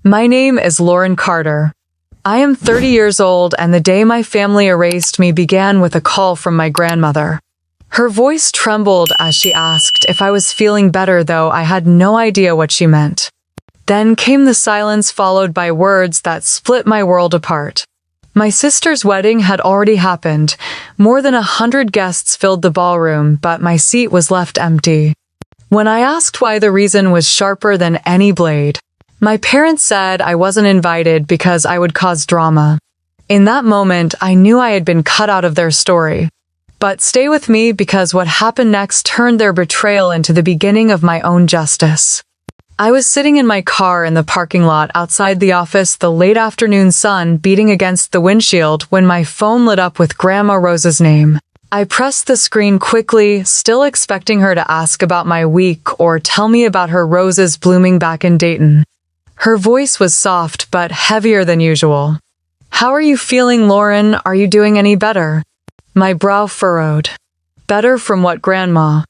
My name is Lauren Carter. I am 30 years old, and the day my family erased me began with a call from my grandmother. Her voice trembled as she asked if I was feeling better, though I had no idea what she meant. Then came the silence, followed by words that split my world apart. My sister's wedding had already happened. More than 100 guests filled the ballroom, but my seat was left empty. When I asked why, the reason was sharper than any blade. My parents said I wasn't invited because I would cause drama. In that moment, I knew I had been cut out of their story. But stay with me, because what happened next turned their betrayal into the beginning of my own justice. I was sitting in my car in the parking lot outside the office, the late afternoon sun beating against the windshield, when my phone lit up with Grandma Rose's name. I pressed the screen quickly, still expecting her to ask about my week or tell me about her roses blooming back in Dayton. Her voice was soft but heavier than usual. "How are you feeling, Lauren? Are you doing any better?" My brow furrowed. "Better from what, Grandma?"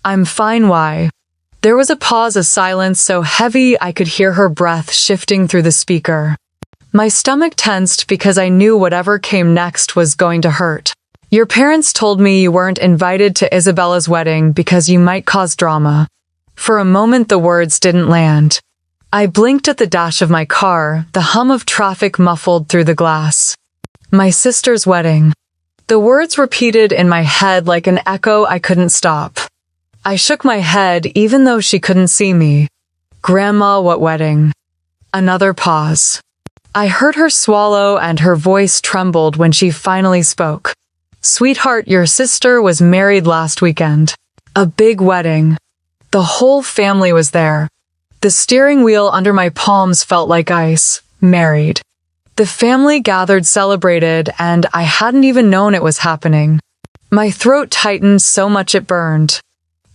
"I'm fine, why?" There was a pause, a silence so heavy I could hear her breath shifting through the speaker. My stomach tensed because I knew whatever came next was going to hurt. "Your parents told me you weren't invited to Isabella's wedding because you might cause drama." For a moment the words didn't land. I blinked at the dash of my car, the hum of traffic muffled through the glass. My sister's wedding. The words repeated in my head like an echo I couldn't stop. I shook my head even though she couldn't see me. "Grandma, what wedding?" Another pause. I heard her swallow, and her voice trembled when she finally spoke. "Sweetheart, your sister was married last weekend. A big wedding. The whole family was there." The steering wheel under my palms felt like ice. Married. The family gathered, celebrated, and I hadn't even known it was happening. My throat tightened so much it burned.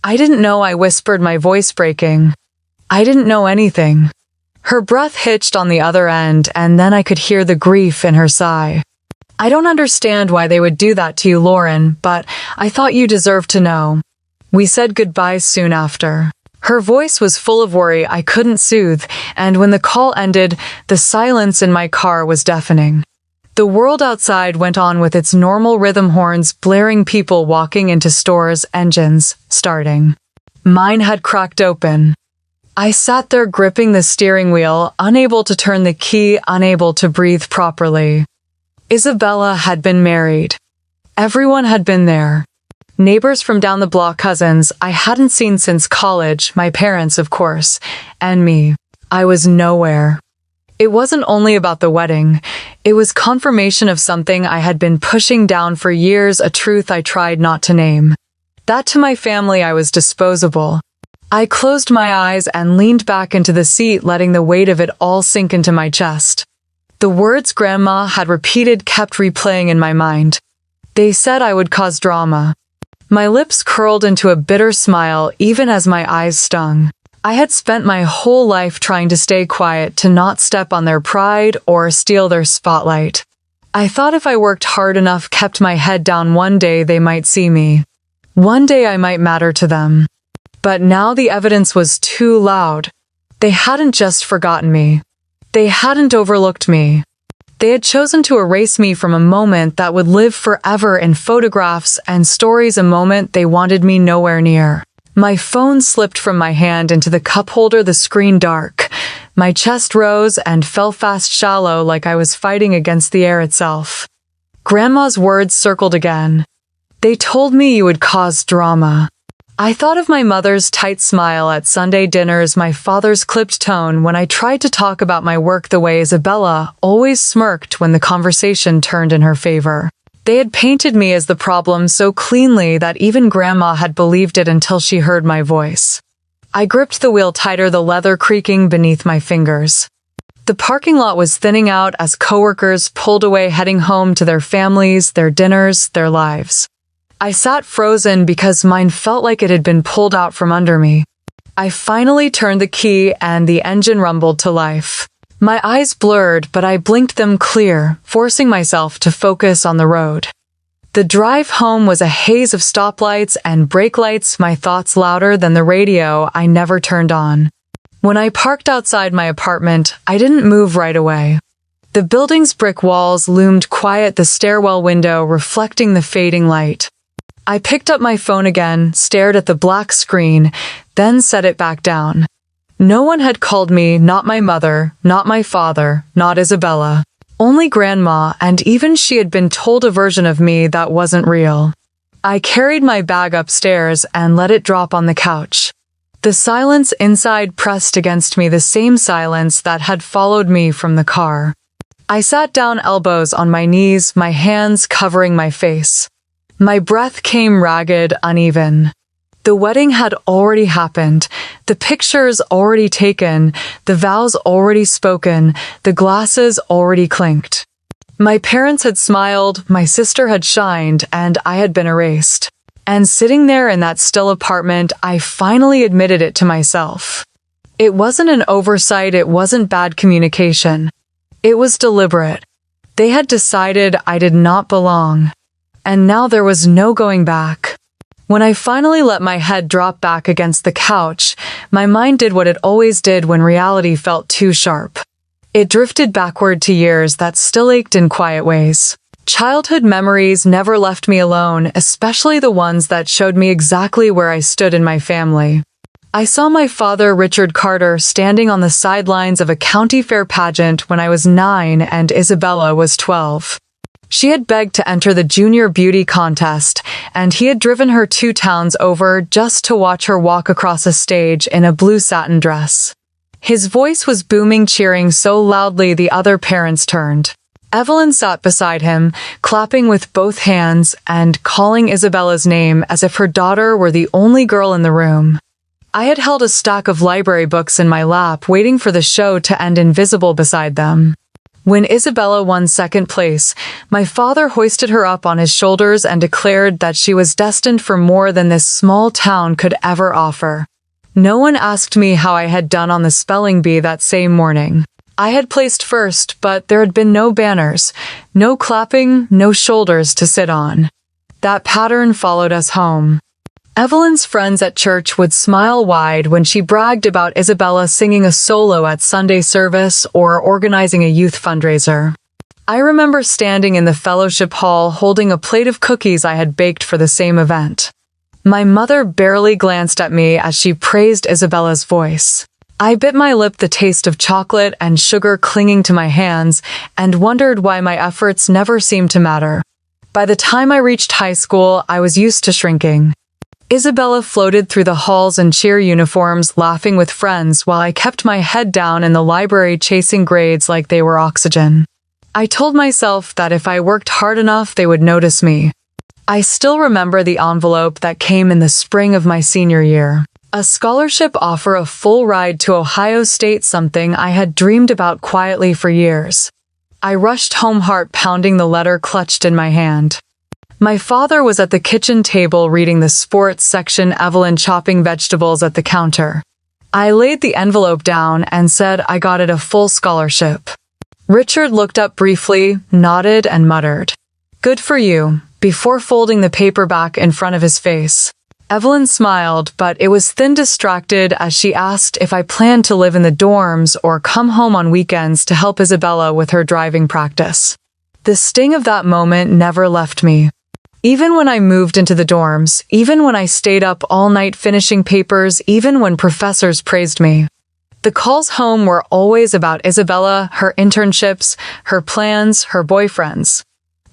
"I didn't know," I whispered, my voice breaking. "I didn't know anything." Her breath hitched on the other end, and then I could hear the grief in her sigh. "I don't understand why they would do that to you, Lauren, but I thought you deserved to know." We said goodbyes soon after. Her voice was full of worry I couldn't soothe, and when the call ended, the silence in my car was deafening. The world outside went on with its normal rhythm, horns blaring, people walking into stores, engines starting. Mine had cracked open. I sat there gripping the steering wheel, unable to turn the key, unable to breathe properly. Isabella had been married. Everyone had been there. Neighbors from down the block, cousins I hadn't seen since college, my parents, of course, and me. I was nowhere. It wasn't only about the wedding. It was confirmation of something I had been pushing down for years, a truth I tried not to name. That to my family I was disposable. I closed my eyes and leaned back into the seat, letting the weight of it all sink into my chest. The words Grandma had repeated kept replaying in my mind. They said I would cause drama. My lips curled into a bitter smile even as my eyes stung. I had spent my whole life trying to stay quiet, to not step on their pride or steal their spotlight. I thought if I worked hard enough, kept my head down, one day they might see me. One day I might matter to them. But now the evidence was too loud. They hadn't just forgotten me. They hadn't overlooked me. They had chosen to erase me from a moment that would live forever in photographs and stories, a moment they wanted me nowhere near. My phone slipped from my hand into the cup holder, the screen dark. My chest rose and fell fast, shallow, like I was fighting against the air itself. Grandma's words circled again. "They told me you would cause drama." I thought of my mother's tight smile at Sunday dinners, my father's clipped tone when I tried to talk about my work, the way Isabella always smirked when the conversation turned in her favor. They had painted me as the problem so cleanly that even Grandma had believed it until she heard my voice. I gripped the wheel tighter, the leather creaking beneath my fingers. The parking lot was thinning out as coworkers pulled away, heading home to their families, their dinners, their lives. I sat frozen because mine felt like it had been pulled out from under me. I finally turned the key and the engine rumbled to life. My eyes blurred, but I blinked them clear, forcing myself to focus on the road. The drive home was a haze of stoplights and brake lights, my thoughts louder than the radio I never turned on. When I parked outside my apartment, I didn't move right away. The building's brick walls loomed quiet, the stairwell window reflecting the fading light. I picked up my phone again, stared at the black screen, then set it back down. No one had called me, not my mother, not my father, not Isabella. Only Grandma, and even she had been told a version of me that wasn't real. I carried my bag upstairs and let it drop on the couch. The silence inside pressed against me, the same silence that had followed me from the car. I sat down, elbows on my knees, my hands covering my face. My breath came ragged, uneven. The wedding had already happened, the pictures already taken, the vows already spoken, the glasses already clinked. My parents had smiled, my sister had shined, and I had been erased. And sitting there in that still apartment, I finally admitted it to myself. It wasn't an oversight, it wasn't bad communication. It was deliberate. They had decided I did not belong. And now there was no going back. When I finally let my head drop back against the couch, my mind did what it always did when reality felt too sharp. It drifted backward to years that still ached in quiet ways. Childhood memories never left me alone, especially the ones that showed me exactly where I stood in my family. I saw my father, Richard Carter, standing on the sidelines of a county fair pageant when I was 9 and Isabella was 12. She had begged to enter the junior beauty contest, and he had driven her 2 towns over just to watch her walk across a stage in a blue satin dress. His voice was booming, cheering so loudly the other parents turned. Evelyn sat beside him, clapping with both hands and calling Isabella's name as if her daughter were the only girl in the room. I had held a stack of library books in my lap, waiting for the show to end, invisible beside them. When Isabella won second place, my father hoisted her up on his shoulders and declared that she was destined for more than this small town could ever offer. No one asked me how I had done on the spelling bee that same morning. I had placed first, but there had been no banners, no clapping, no shoulders to sit on. That pattern followed us home. Evelyn's friends at church would smile wide when she bragged about Isabella singing a solo at Sunday service or organizing a youth fundraiser. I remember standing in the fellowship hall holding a plate of cookies I had baked for the same event. My mother barely glanced at me as she praised Isabella's voice. I bit my lip, the taste of chocolate and sugar clinging to my hands, and wondered why my efforts never seemed to matter. By the time I reached high school, I was used to shrinking. Isabella floated through the halls in cheer uniforms, laughing with friends while I kept my head down in the library chasing grades like they were oxygen. I told myself that if I worked hard enough, they would notice me. I still remember the envelope that came in the spring of my senior year. A scholarship offer, a full ride to Ohio State, something I had dreamed about quietly for years. I rushed home, heart pounding, the letter clutched in my hand. My father was at the kitchen table reading the sports section, Evelyn chopping vegetables at the counter. I laid the envelope down and said I got it, a full scholarship. Richard looked up briefly, nodded, and muttered, "Good for you," before folding the paper back in front of his face. Evelyn smiled, but it was thin, distracted, as she asked if I planned to live in the dorms or come home on weekends to help Isabella with her driving practice. The sting of that moment never left me. Even when I moved into the dorms, even when I stayed up all night finishing papers, even when professors praised me. The calls home were always about Isabella, her internships, her plans, her boyfriends.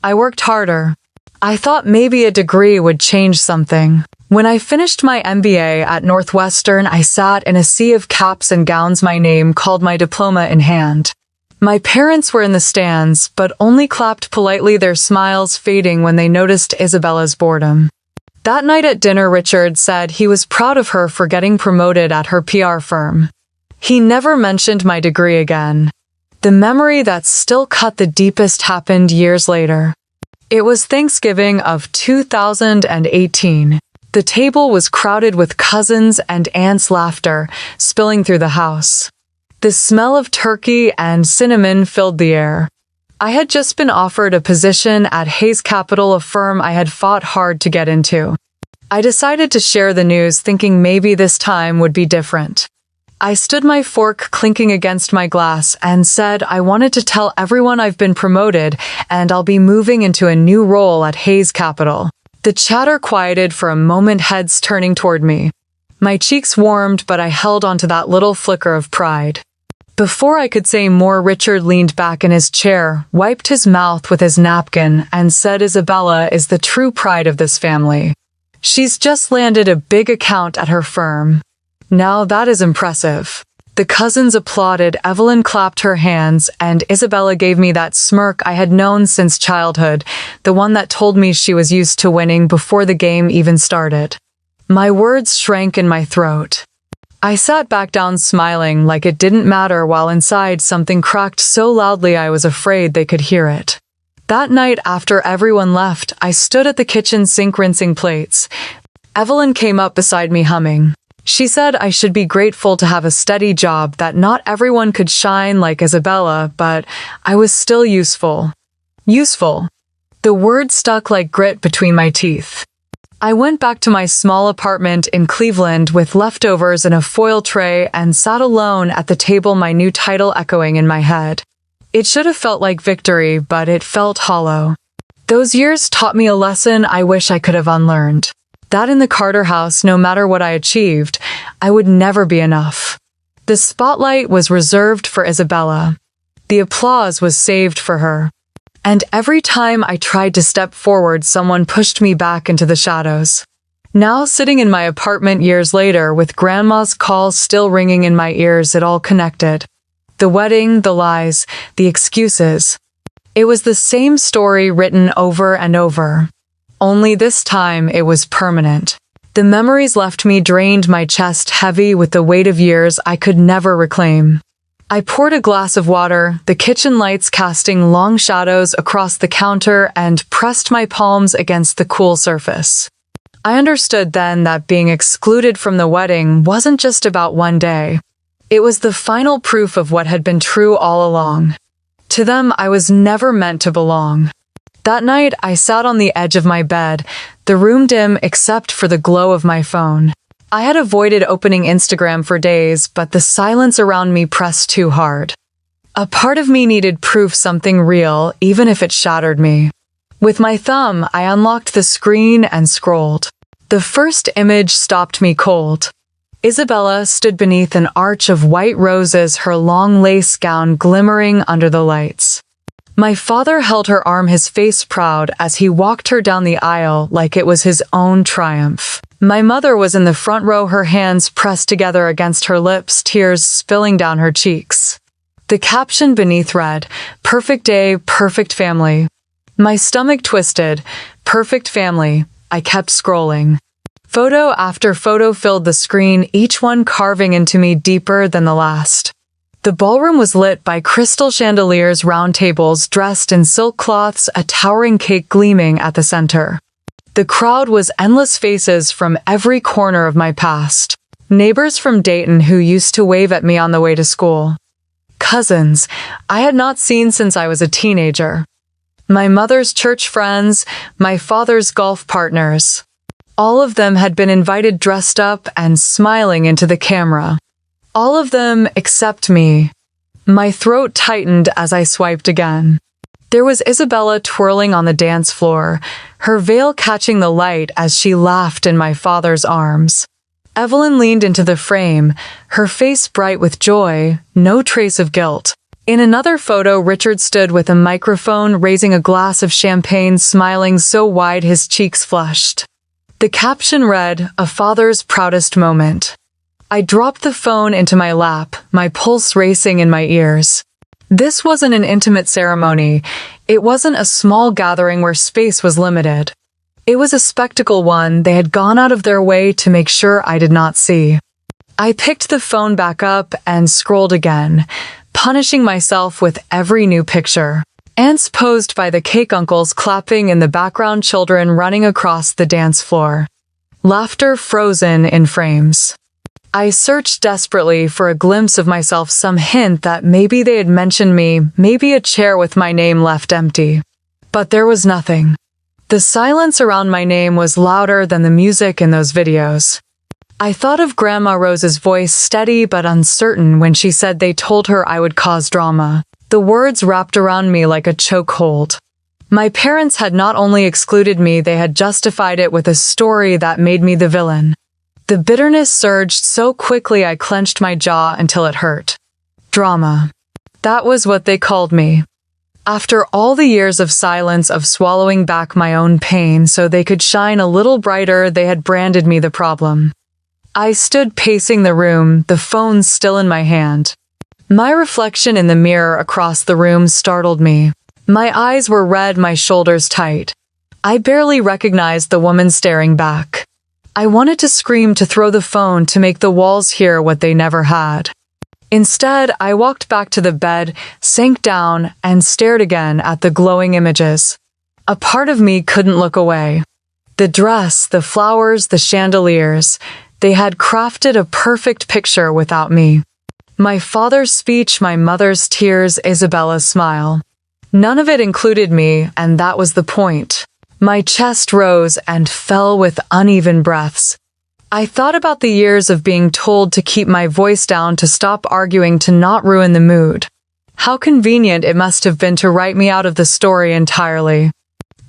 I worked harder. I thought maybe a degree would change something. When I finished my MBA at Northwestern, I sat in a sea of caps and gowns, my name called, my diploma in hand. My parents were in the stands, but only clapped politely, their smiles fading when they noticed Isabella's boredom. That night at dinner, Richard said he was proud of her for getting promoted at her PR firm. He never mentioned my degree again. The memory that still cut the deepest happened years later. It was Thanksgiving of 2018. The table was crowded with cousins and aunts' laughter spilling through the house. The smell of turkey and cinnamon filled the air. I had just been offered a position at Hayes Capital, a firm I had fought hard to get into. I decided to share the news, thinking maybe this time would be different. I stood my fork clinking against my glass and said I wanted to tell everyone I've been promoted and I'll be moving into a new role at Hayes Capital. The chatter quieted for a moment, heads turning toward me. My cheeks warmed, but I held onto that little flicker of pride. Before I could say more, Richard leaned back in his chair, wiped his mouth with his napkin, and said Isabella is the true pride of this family. She's just landed a big account at her firm. Now that is impressive. The cousins applauded, Evelyn clapped her hands, and Isabella gave me that smirk I had known since childhood, the one that told me she was used to winning before the game even started. My words shrank in my throat. I sat back down smiling like it didn't matter, while inside something cracked so loudly I was afraid they could hear it. That night, after everyone left, I stood at the kitchen sink rinsing plates. Evelyn came up beside me humming. She said I should be grateful to have a steady job, that not everyone could shine like Isabella, but I was still useful. Useful. The word stuck like grit between my teeth. I went back to my small apartment in Cleveland with leftovers in a foil tray and sat alone at the table, my new title echoing in my head. It should have felt like victory, but it felt hollow. Those years taught me a lesson I wish I could have unlearned. That in the Carter house, no matter what I achieved, I would never be enough. The spotlight was reserved for Isabella. The applause was saved for her. And every time I tried to step forward, someone pushed me back into the shadows. Now, sitting in my apartment years later, with Grandma's calls still ringing in my ears, it all connected. The wedding, the lies, the excuses. It was the same story written over and over. Only this time it was permanent. The memories left me drained, my chest heavy with the weight of years I could never reclaim. I poured a glass of water, the kitchen lights casting long shadows across the counter, and pressed my palms against the cool surface. I understood then that being excluded from the wedding wasn't just about one day. It was the final proof of what had been true all along. To them, I was never meant to belong. That night, I sat on the edge of my bed, the room dim except for the glow of my phone. I had avoided opening Instagram for days, but the silence around me pressed too hard. A part of me needed proof, something real, even if it shattered me. With my thumb, I unlocked the screen and scrolled. The first image stopped me cold. Isabella stood beneath an arch of white roses, her long lace gown glimmering under the lights. My father held her arm, his face proud, as he walked her down the aisle like it was his own triumph. My mother was in the front row, her hands pressed together against her lips, tears spilling down her cheeks. The caption beneath read, "Perfect day, perfect family." My stomach twisted. Perfect family. I kept scrolling. Photo after photo filled the screen, each one carving into me deeper than the last. The ballroom was lit by crystal chandeliers, round tables dressed in silk cloths, a towering cake gleaming at the center. The crowd was endless, faces from every corner of my past. Neighbors from Dayton who used to wave at me on the way to school. Cousins I had not seen since I was a teenager. My mother's church friends, my father's golf partners. All of them had been invited, dressed up and smiling into the camera. All of them except me. My throat tightened as I swiped again. There was Isabella twirling on the dance floor, her veil catching the light as she laughed in my father's arms. Evelyn leaned into the frame, her face bright with joy, no trace of guilt. In another photo, Richard stood with a microphone, raising a glass of champagne, smiling so wide his cheeks flushed. The caption read, "A father's proudest moment." I dropped the phone into my lap, my pulse racing in my ears. This wasn't an intimate ceremony. It wasn't a small gathering where space was limited. It was a spectacle, one they had gone out of their way to make sure I did not see. I picked the phone back up and scrolled again, punishing myself with every new picture. Aunts posed by the cake, uncles clapping in the background, children running across the dance floor. Laughter frozen in frames. I searched desperately for a glimpse of myself, some hint that maybe they had mentioned me, maybe a chair with my name left empty. But there was nothing. The silence around my name was louder than the music in those videos. I thought of Grandma Rose's voice, steady but uncertain, when she said they told her I would cause drama. The words wrapped around me like a chokehold. My parents had not only excluded me, they had justified it with a story that made me the villain. The bitterness surged so quickly I clenched my jaw until it hurt. Drama. That was what they called me. After all the years of silence, of swallowing back my own pain so they could shine a little brighter, they had branded me the problem. I stood pacing the room, the phone still in my hand. My reflection in the mirror across the room startled me. My eyes were red, my shoulders tight. I barely recognized the woman staring back. I wanted to scream, to throw the phone, to make the walls hear what they never had. Instead, I walked back to the bed, sank down, and stared again at the glowing images. A part of me couldn't look away. The dress, the flowers, the chandeliers, they had crafted a perfect picture without me. My father's speech, my mother's tears, Isabella's smile. None of it included me, and that was the point. My chest rose and fell with uneven breaths. I thought about the years of being told to keep my voice down, to stop arguing, to not ruin the mood. How convenient it must have been to write me out of the story entirely.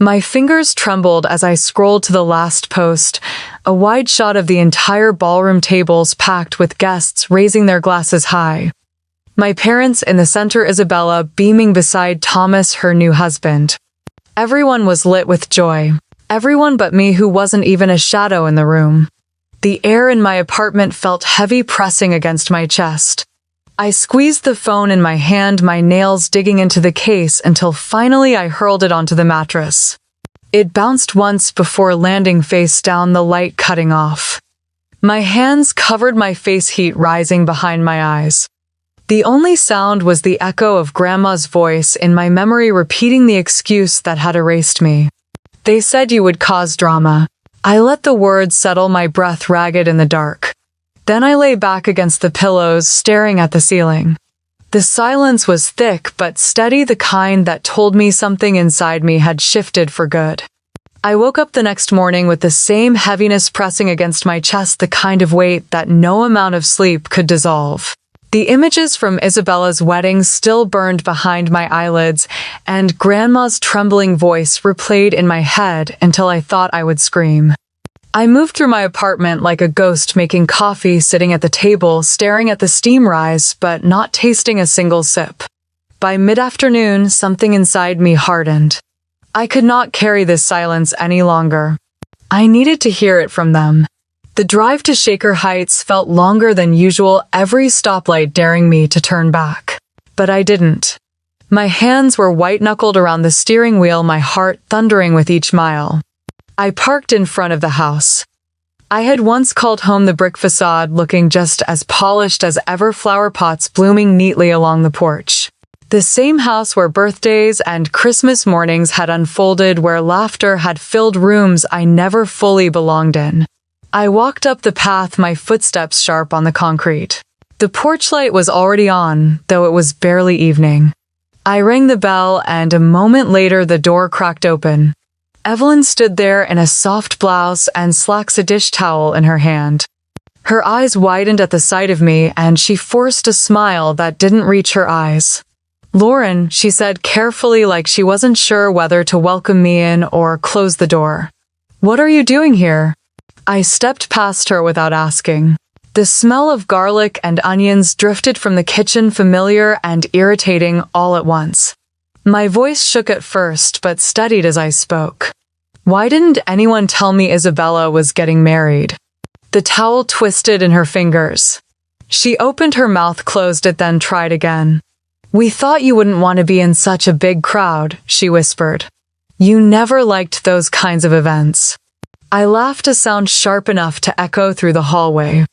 My fingers trembled as I scrolled to the last post, a wide shot of the entire ballroom, tables packed with guests raising their glasses high. My parents in the center, Isabella beaming beside Thomas, her new husband. Everyone was lit with joy. Everyone but me, who wasn't even a shadow in the room. The air in my apartment felt heavy, pressing against my chest. I squeezed the phone in my hand, my nails digging into the case, until finally I hurled it onto the mattress. It bounced once before landing face down, the light cutting off. My hands covered my face, heat rising behind my eyes. The only sound was the echo of Grandma's voice in my memory, repeating the excuse that had erased me. They said you would cause drama. I let the words settle, my breath ragged in the dark. Then I lay back against the pillows, staring at the ceiling. The silence was thick but steady, the kind that told me something inside me had shifted for good. I woke up the next morning with the same heaviness pressing against my chest, the kind of weight that no amount of sleep could dissolve. The images from Isabella's wedding still burned behind my eyelids, and Grandma's trembling voice replayed in my head until I thought I would scream. I moved through my apartment like a ghost, making coffee, sitting at the table, staring at the steam rise, but not tasting a single sip. By mid-afternoon, something inside me hardened. I could not carry this silence any longer. I needed to hear it from them. The drive to Shaker Heights felt longer than usual, every stoplight daring me to turn back. But I didn't. My hands were white-knuckled around the steering wheel, my heart thundering with each mile. I parked in front of the house. I had once called home, the brick facade looking just as polished as ever, flower pots blooming neatly along the porch. The same house where birthdays and Christmas mornings had unfolded, where laughter had filled rooms I never fully belonged in. I walked up the path, my footsteps sharp on the concrete. The porch light was already on, though it was barely evening. I rang the bell, and a moment later the door cracked open. Evelyn stood there in a soft blouse and slacks, a dish towel in her hand. Her eyes widened at the sight of me, and she forced a smile that didn't reach her eyes. "Lauren," she said carefully, like she wasn't sure whether to welcome me in or close the door. "What are you doing here?" I stepped past her without asking. The smell of garlic and onions drifted from the kitchen, familiar and irritating all at once. My voice shook at first, but steadied as I spoke. Why didn't anyone tell me Isabella was getting married? The towel twisted in her fingers. She opened her mouth, closed it, then tried again. "We thought you wouldn't want to be in such a big crowd," she whispered. "You never liked those kinds of events." I laughed, a sound sharp enough to echo through the hallway.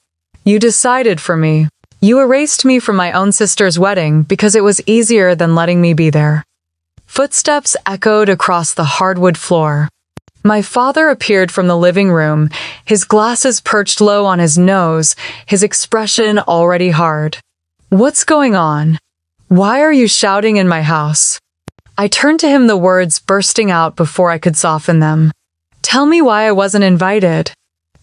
"You decided for me. You erased me from my own sister's wedding because it was easier than letting me be there." Footsteps echoed across the hardwood floor. My father appeared from the living room, his glasses perched low on his nose, his expression already hard. "What's going on? Why are you shouting in my house?" I turned to him, the words bursting out before I could soften them. "Tell me why I wasn't invited."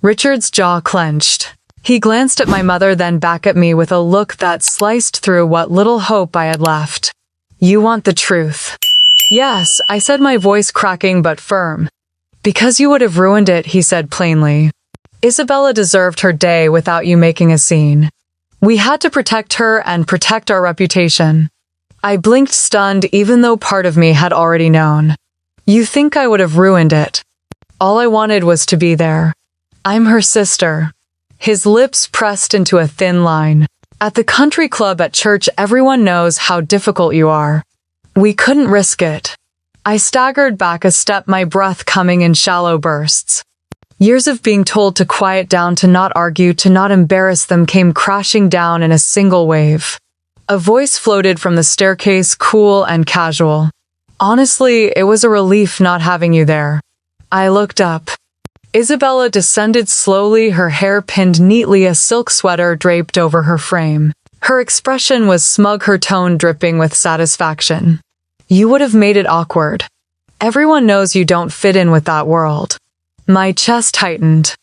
Richard's jaw clenched. He glanced at my mother, then back at me with a look that sliced through what little hope I had left. You want the truth? Yes, I said, my voice cracking but firm. Because you would have ruined it, he said plainly. Isabella deserved her day without you making a scene. We had to protect her and protect our reputation. I blinked, stunned, even though part of me had already known. You think I would have ruined it? All I wanted was to be there. I'm her sister. His lips pressed into a thin line. At the country club, at church, everyone knows how difficult you are. We couldn't risk it. I staggered back a step, my breath coming in shallow bursts. Years of being told to quiet down, to not argue, to not embarrass them came crashing down in a single wave. A voice floated from the staircase, cool and casual. Honestly, it was a relief not having you there. I looked up. Isabella descended slowly, her hair pinned neatly, a silk sweater draped over her frame. Her expression was smug, her tone dripping with satisfaction. You would have made it awkward. Everyone knows you don't fit in with that world. My chest tightened.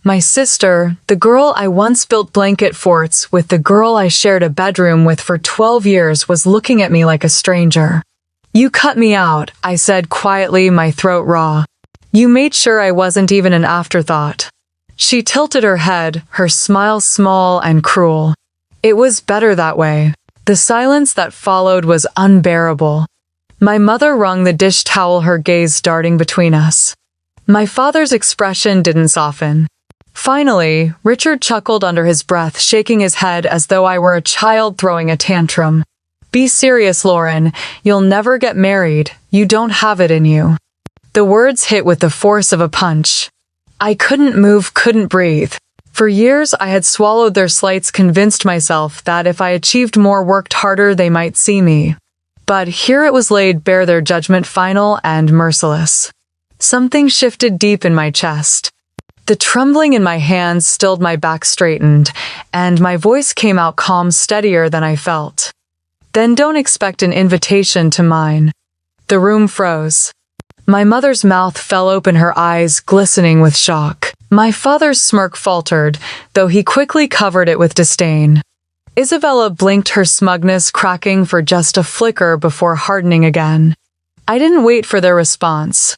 My sister, the girl I once built blanket forts with, the girl I shared a bedroom with for 12 years, was looking at me like a stranger. You cut me out, I said quietly, my throat raw. You made sure I wasn't even an afterthought. She tilted her head, her smile small and cruel. It was better that way. The silence that followed was unbearable. My mother wrung the dish towel, her gaze darting between us. My father's expression didn't soften. Finally, Richard chuckled under his breath, shaking his head as though I were a child throwing a tantrum. Be serious, Lauren. You'll never get married. You don't have it in you. The words hit with the force of a punch. I couldn't move, couldn't breathe. For years I had swallowed their slights, convinced myself that if I achieved more, worked harder, they might see me. But here it was laid bare, their judgment final and merciless. Something shifted deep in my chest. The trembling in my hands stilled, my back straightened, and my voice came out calm, steadier than I felt. Then don't expect an invitation to mine. The room froze. My mother's mouth fell open, her eyes glistening with shock. My father's smirk faltered, though he quickly covered it with disdain. Isabella blinked, her smugness cracking for just a flicker before hardening again. I didn't wait for their response.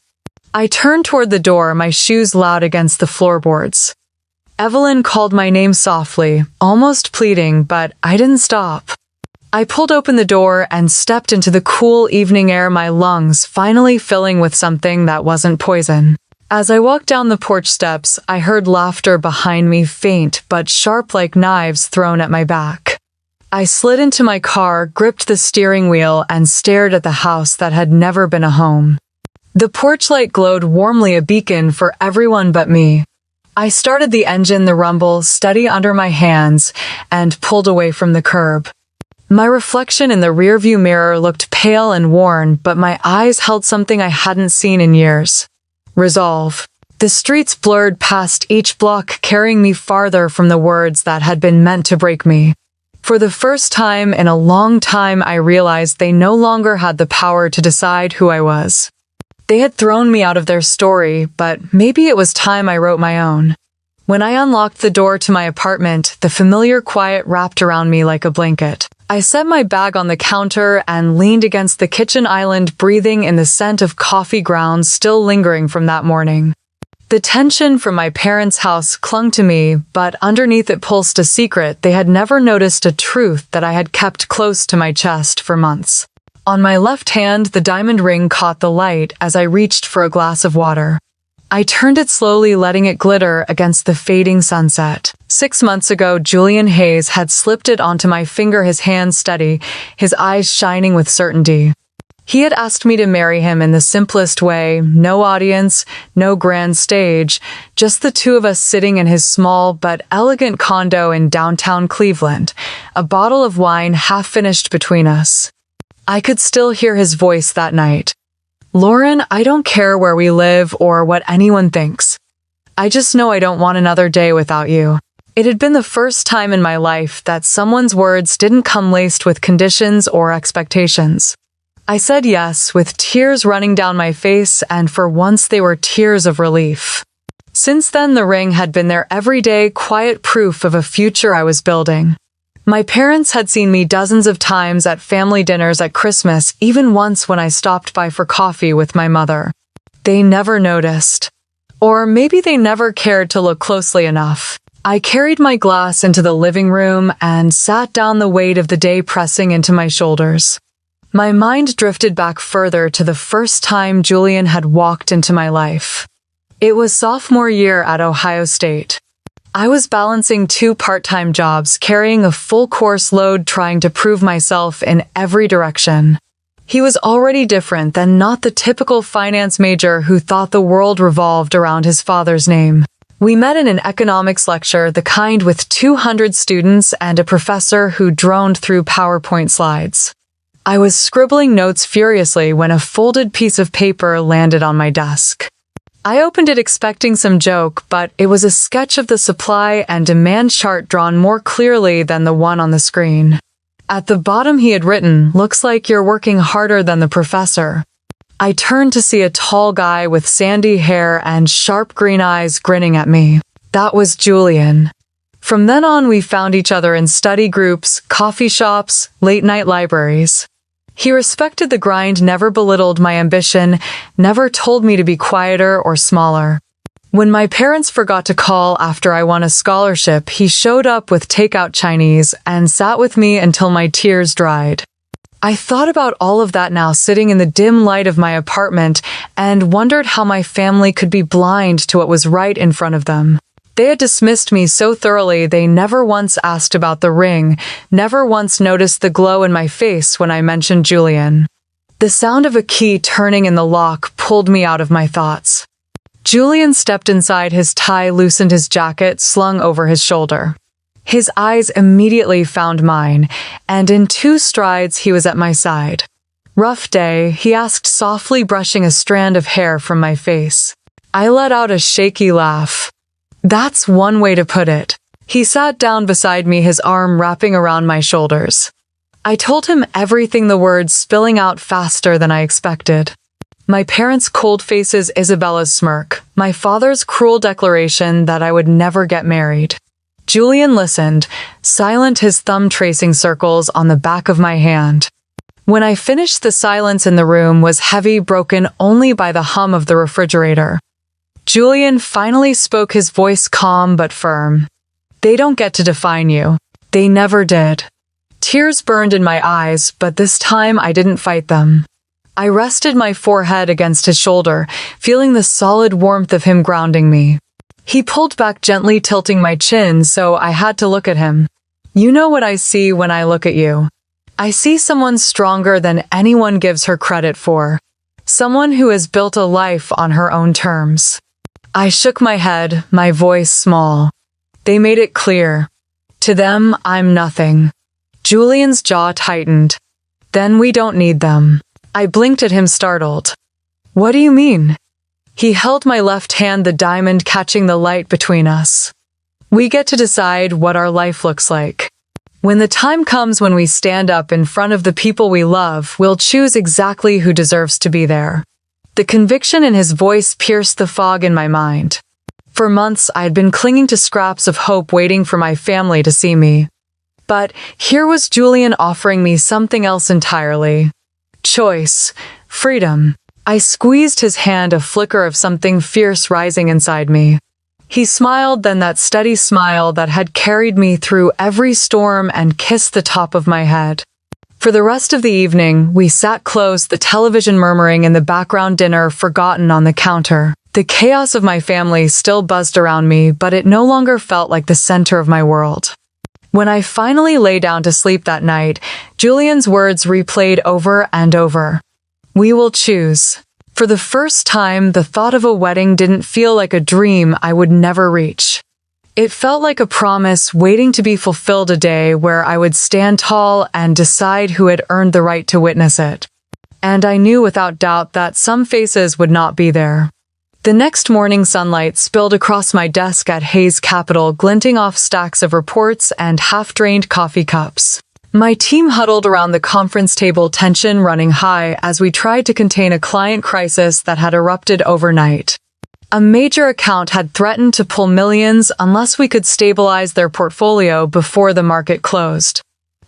I turned toward the door, my shoes loud against the floorboards. Evelyn called my name softly, almost pleading, but I didn't stop. I pulled open the door and stepped into the cool evening air, my lungs finally filling with something that wasn't poison. As I walked down the porch steps, I heard laughter behind me, faint but sharp like knives thrown at my back. I slid into my car, gripped the steering wheel, and stared at the house that had never been a home. The porch light glowed warmly, a beacon for everyone but me. I started the engine, the rumble steady under my hands, and pulled away from the curb. My reflection in the rearview mirror looked pale and worn, but my eyes held something I hadn't seen in years. Resolve. The streets blurred past each block, carrying me farther from the words that had been meant to break me. For the first time in a long time, I realized they no longer had the power to decide who I was. They had thrown me out of their story, but maybe it was time I wrote my own. When I unlocked the door to my apartment, the familiar quiet wrapped around me like a blanket. I set my bag on the counter and leaned against the kitchen island, breathing in the scent of coffee grounds still lingering from that morning. The tension from my parents' house clung to me, but underneath it pulsed a secret. They had never noticed, a truth that I had kept close to my chest for months. On my left hand, the diamond ring caught the light as I reached for a glass of water. I turned it slowly, letting it glitter against the fading sunset. 6 months ago, Julian Hayes had slipped it onto my finger, his hand steady, his eyes shining with certainty. He had asked me to marry him in the simplest way, no audience, no grand stage, just the two of us sitting in his small but elegant condo in downtown Cleveland, a bottle of wine half finished between us. I could still hear his voice that night. Lauren, I don't care where we live or what anyone thinks. I just know I don't want another day without you. It had been the first time in my life that someone's words didn't come laced with conditions or expectations. I said yes, with tears running down my face, and for once they were tears of relief. Since then, the ring had been their everyday, quiet proof of a future I was building. My parents had seen me dozens of times at family dinners at Christmas, even once when I stopped by for coffee with my mother. They never noticed. Or maybe they never cared to look closely enough. I carried my glass into the living room and sat down, the weight of the day pressing into my shoulders. My mind drifted back further to the first time Julian had walked into my life. It was sophomore year at Ohio State. I was balancing 2 part-time jobs, carrying a full course load, trying to prove myself in every direction. He was already different than not the typical finance major who thought the world revolved around his father's name. We met in an economics lecture, the kind with 200 students and a professor who droned through PowerPoint slides. I was scribbling notes furiously when a folded piece of paper landed on my desk. I opened it expecting some joke, but it was a sketch of the supply and demand chart drawn more clearly than the one on the screen. At the bottom he had written, "Looks like you're working harder than the professor." I turned to see a tall guy with sandy hair and sharp green eyes grinning at me. That was Julian. From then on, we found each other in study groups, coffee shops, late-night libraries. He respected the grind, never belittled my ambition, never told me to be quieter or smaller. When my parents forgot to call after I won a scholarship, he showed up with takeout Chinese and sat with me until my tears dried. I thought about all of that now, sitting in the dim light of my apartment, and wondered how my family could be blind to what was right in front of them. They had dismissed me so thoroughly they never once asked about the ring, never once noticed the glow in my face when I mentioned Julian. The sound of a key turning in the lock pulled me out of my thoughts. Julian stepped inside, his tie loosened, his jacket slung over his shoulder. His eyes immediately found mine, and in 2 strides he was at my side. "Rough day?" he asked softly, brushing a strand of hair from my face. I let out a shaky laugh. That's one way to put it. He sat down beside me, his arm wrapping around my shoulders. I told him everything, the words spilling out faster than I expected. My parents' cold faces, Isabella's smirk, my father's cruel declaration that I would never get married. Julian listened, silent, his thumb tracing circles on the back of my hand. When I finished, the silence in the room was heavy, broken only by the hum of the refrigerator. Julian finally spoke, his voice calm but firm. "They don't get to define you. They never did." Tears burned in my eyes, but this time I didn't fight them. I rested my forehead against his shoulder, feeling the solid warmth of him grounding me. He pulled back gently, tilting my chin, so I had to look at him. "You know what I see when I look at you. I see someone stronger than anyone gives her credit for. Someone who has built a life on her own terms." I shook my head, my voice small. "They made it clear. To them, I'm nothing." Julian's jaw tightened. "Then we don't need them." I blinked at him, startled. "What do you mean?" He held my left hand, the diamond catching the light between us. "We get to decide what our life looks like. When the time comes when we stand up in front of the people we love, we'll choose exactly who deserves to be there." The conviction in his voice pierced the fog in my mind. For months, I had been clinging to scraps of hope, waiting for my family to see me. But here was Julian offering me something else entirely. Choice. Freedom. I squeezed his hand, a flicker of something fierce rising inside me. He smiled, then that steady smile that had carried me through every storm, and kissed the top of my head. For the rest of the evening, we sat close, the television murmuring in the background, dinner forgotten on the counter. The chaos of my family still buzzed around me, but it no longer felt like the center of my world. When I finally lay down to sleep that night, Julian's words replayed over and over. "We will choose." For the first time, the thought of a wedding didn't feel like a dream I would never reach. It felt like a promise waiting to be fulfilled, a day where I would stand tall and decide who had earned the right to witness it. And I knew without doubt that some faces would not be there. The next morning, sunlight spilled across my desk at Hayes Capital, glinting off stacks of reports and half-drained coffee cups. My team huddled around the conference table, tension running high as we tried to contain a client crisis that had erupted overnight. A major account had threatened to pull millions unless we could stabilize their portfolio before the market closed.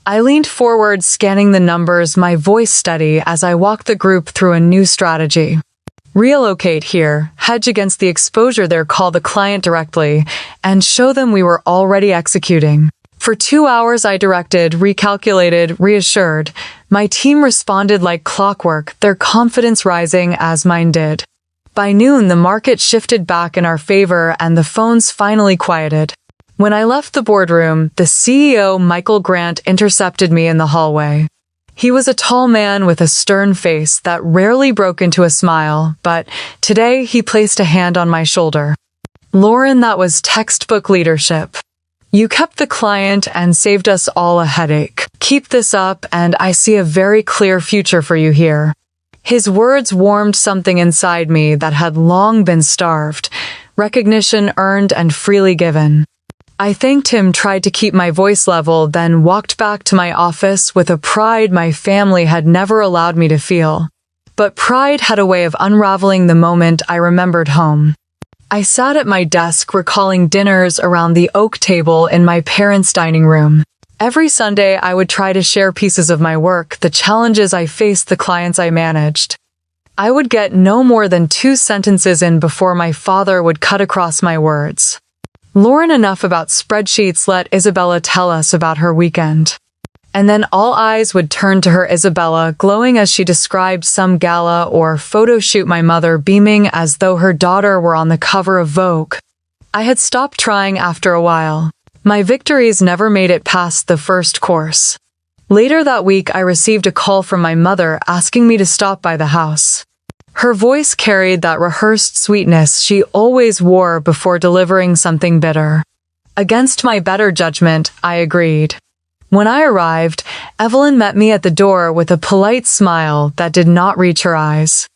I leaned forward, scanning the numbers, my voice steady as I walked the group through a new strategy. Relocate here, hedge against the exposure there, call the client directly, and show them we were already executing. For 2 hours I directed, recalculated, reassured. My team responded like clockwork, their confidence rising as mine did. By noon, the market shifted back in our favor and the phones finally quieted. When I left the boardroom, the CEO, Michael Grant, intercepted me in the hallway. He was a tall man with a stern face that rarely broke into a smile, but today he placed a hand on my shoulder. Lauren, that was textbook leadership. You kept the client and saved us all a headache. Keep this up, and I see a very clear future for you here. His words warmed something inside me that had long been starved, recognition earned and freely given. I thanked him, tried to keep my voice level, then walked back to my office with a pride my family had never allowed me to feel. But pride had a way of unraveling the moment I remembered home. I sat at my desk recalling dinners around the oak table in my parents' dining room. Every Sunday, I would try to share pieces of my work, the challenges I faced, the clients I managed. I would get no more than 2 sentences in before my father would cut across my words. Lauren, enough about spreadsheets, let Isabella tell us about her weekend. And then all eyes would turn to her, Isabella, glowing as she described some gala or photo shoot, my mother beaming as though her daughter were on the cover of Vogue. I had stopped trying after a while. My victories never made it past the first course. Later that week, I received a call from my mother asking me to stop by the house. Her voice carried that rehearsed sweetness she always wore before delivering something bitter. Against my better judgment, I agreed. When I arrived, Evelyn met me at the door with a polite smile that did not reach her eyes.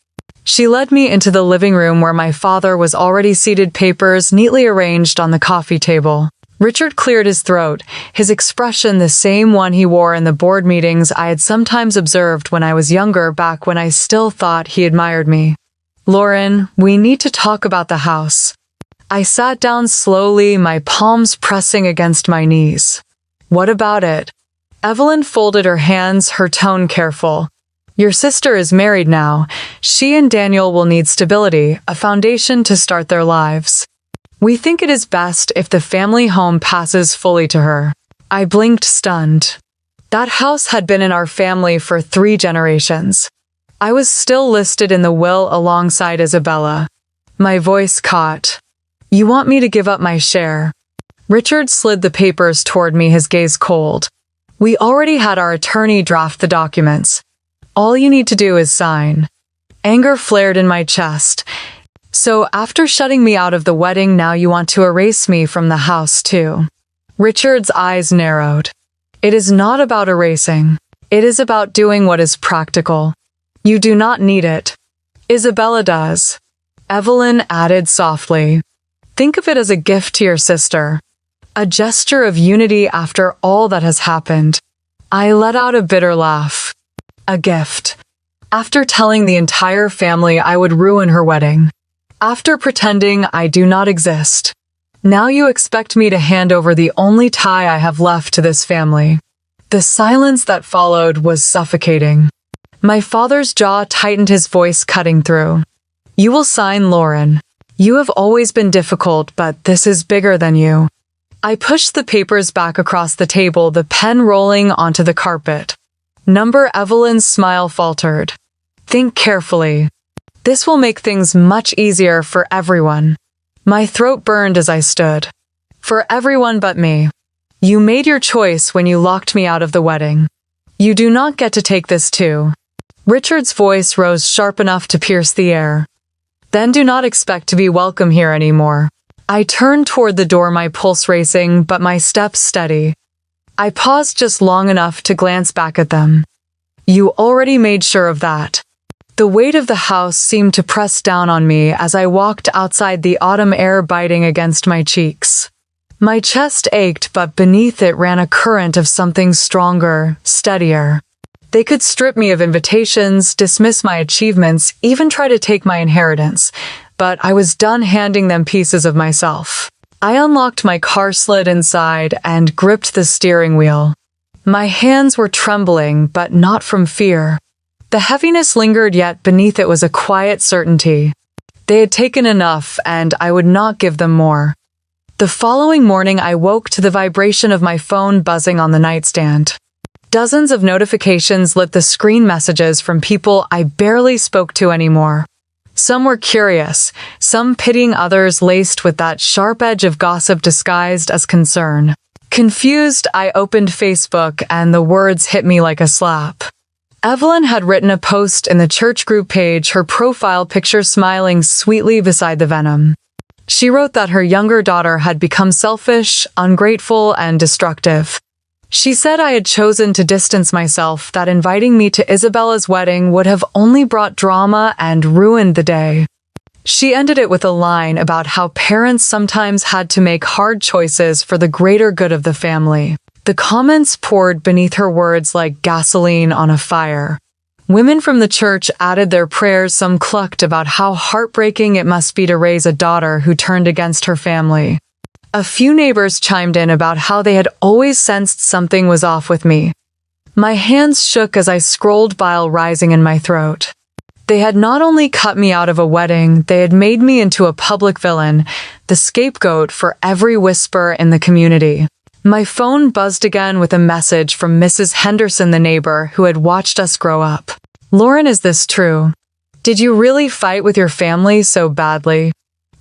She led me into the living room where my father was already seated, papers neatly arranged on the coffee table. Richard cleared his throat, his expression the same one he wore in the board meetings I had sometimes observed when I was younger, back when I still thought he admired me. Lauren, we need to talk about the house. I sat down slowly, my palms pressing against my knees. What about it? Evelyn folded her hands, her tone careful. Your sister is married now. She and Daniel will need stability, a foundation to start their lives. We think it is best if the family home passes fully to her. I blinked, stunned. That house had been in our family for 3 generations. I was still listed in the will alongside Isabella. My voice caught. You want me to give up my share? Richard slid the papers toward me, his gaze cold. We already had our attorney draft the documents. All you need to do is sign. Anger flared in my chest. So after shutting me out of the wedding, now you want to erase me from the house too? Richard's eyes narrowed. It is not about erasing. It is about doing what is practical. You do not need it. Isabella does. Evelyn added softly. Think of it as a gift to your sister. A gesture of unity after all that has happened. I let out a bitter laugh. A gift. After telling the entire family I would ruin her wedding. After pretending I do not exist. Now you expect me to hand over the only tie I have left to this family. The silence that followed was suffocating. My father's jaw tightened, his voice cutting through. You will sign, Lauren. You have always been difficult, but this is bigger than you. I pushed the papers back across the table, the pen rolling onto the carpet. Number Evelyn's smile faltered. Think carefully. This will make things much easier for everyone. My throat burned as I stood. For everyone but me. You made your choice when you locked me out of the wedding. You do not get to take this too. Richard's voice rose sharp enough to pierce the air. Then do not expect to be welcome here anymore. I turned toward the door, my pulse racing, but my steps steady. I paused just long enough to glance back at them. You already made sure of that. The weight of the house seemed to press down on me as I walked outside, the autumn air biting against my cheeks. My chest ached, but beneath it ran a current of something stronger, steadier. They could strip me of invitations, dismiss my achievements, even try to take my inheritance, but I was done handing them pieces of myself. I unlocked my car, slid inside, and gripped the steering wheel. My hands were trembling, but not from fear. The heaviness lingered, yet beneath it was a quiet certainty. They had taken enough, and I would not give them more. The following morning, I woke to the vibration of my phone buzzing on the nightstand. Dozens of notifications lit the screen, messages from people I barely spoke to anymore. Some were curious, some pitying, others laced with that sharp edge of gossip disguised as concern. Confused, I opened Facebook, and the words hit me like a slap. Evelyn had written a post in the church group page, her profile picture smiling sweetly beside the venom. She wrote that her younger daughter had become selfish, ungrateful, and destructive. She said I had chosen to distance myself, that inviting me to Isabella's wedding would have only brought drama and ruined the day. She ended it with a line about how parents sometimes had to make hard choices for the greater good of the family. The comments poured beneath her words like gasoline on a fire. Women from the church added their prayers, some clucked about how heartbreaking it must be to raise a daughter who turned against her family. A few neighbors chimed in about how they had always sensed something was off with me. My hands shook as I scrolled, bile rising in my throat. They had not only cut me out of a wedding, they had made me into a public villain, the scapegoat for every whisper in the community. My phone buzzed again with a message from Mrs. Henderson, the neighbor who had watched us grow up. "Lauren, is this true? Did you really fight with your family so badly?"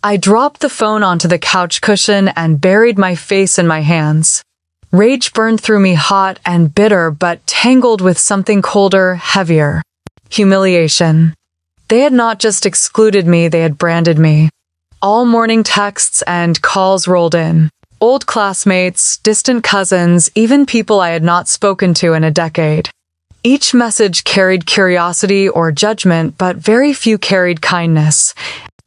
I dropped the phone onto the couch cushion and buried my face in my hands. Rage burned through me, hot and bitter, but tangled with something colder, heavier. Humiliation. They had not just excluded me, they had branded me. All morning texts and calls rolled in. Old classmates, distant cousins, even people I had not spoken to in a decade. Each message carried curiosity or judgment, but very few carried kindness.